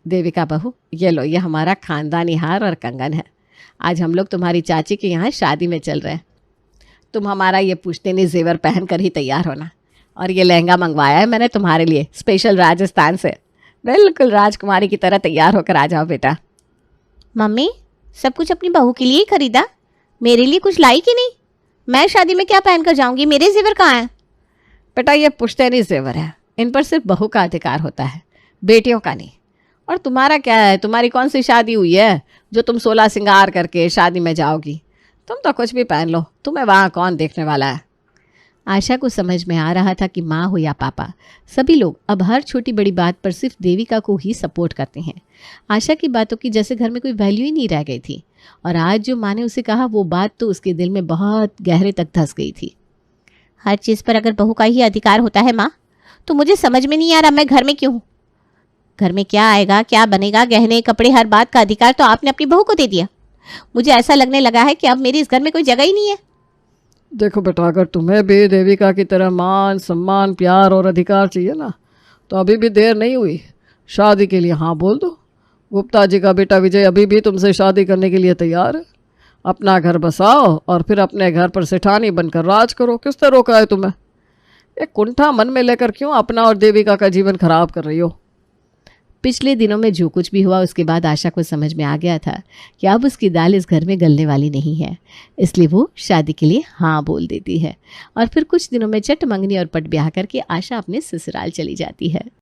देविका बहू, ये लो, ये हमारा खानदानी हार और कंगन है। आज हम लोग तुम्हारी चाची के यहाँ शादी में चल रहे हैं। तुम हमारा ये पुश्तैनी जेवर पहन कर ही तैयार होना। और ये लहंगा मंगवाया है मैंने तुम्हारे लिए स्पेशल राजस्थान से। बिल्कुल राजकुमारी की तरह तैयार होकर आ जाओ बेटा। मम्मी, सब कुछ अपनी बहू के लिए ही खरीदा, मेरे लिए कुछ लाई कि नहीं? मैं शादी में क्या पहन कर जाऊंगी? मेरे जेवर कहाँ हैं? बेटा, ये पुश्तैनी जेवर है, इन पर सिर्फ बहू का अधिकार होता है, बेटियों का नहीं। और तुम्हारा क्या है? तुम्हारी कौन सी शादी हुई है जो तुम 16 श्रृंगार करके शादी में जाओगी? तुम तो कुछ भी पहन लो, तुम्हें वहाँ कौन देखने वाला है। आशा को समझ में आ रहा था कि माँ हो या पापा, सभी लोग अब हर छोटी बड़ी बात पर सिर्फ देविका को ही सपोर्ट करते हैं। आशा की बातों की जैसे घर में कोई वैल्यू ही नहीं रह गई थी। और आज जो माँ ने उसे कहा वो बात तो उसके दिल में बहुत गहरे तक धंस गई थी। हर चीज पर अगर बहू का ही अधिकार होता है माँ, तो मुझे समझ में नहीं आ रहा मैं घर में क्यों हूँ। घर में क्या आएगा, क्या बनेगा, गहने कपड़े, हर बात का अधिकार तो आपने अपनी बहू को दे दिया। मुझे ऐसा लगने लगा है कि अब मेरी इस घर में कोई जगह ही नहीं है। देखो बेटा, अगर तुम्हें भी देविका की तरह मान सम्मान प्यार और अधिकार चाहिए ना, तो अभी भी देर नहीं हुई, शादी के लिए हाँ बोल दो। गुप्ता जी का बेटा विजय अभी भी तुमसे शादी करने के लिए तैयार है। अपना घर बसाओ और फिर अपने घर पर सेठानी बनकर राज करो। किसने रोका है तुम्हें? एक कुंठा मन में लेकर क्यों अपना और देविका का जीवन खराब कर रही हो? पिछले दिनों में जो कुछ भी हुआ उसके बाद आशा को समझ में आ गया था कि अब उसकी दाल इस घर में गलने वाली नहीं है, इसलिए वो शादी के लिए हाँ बोल देती है। और फिर कुछ दिनों में चट मंगनी और पट ब्याह करके आशा अपने ससुराल चली जाती है।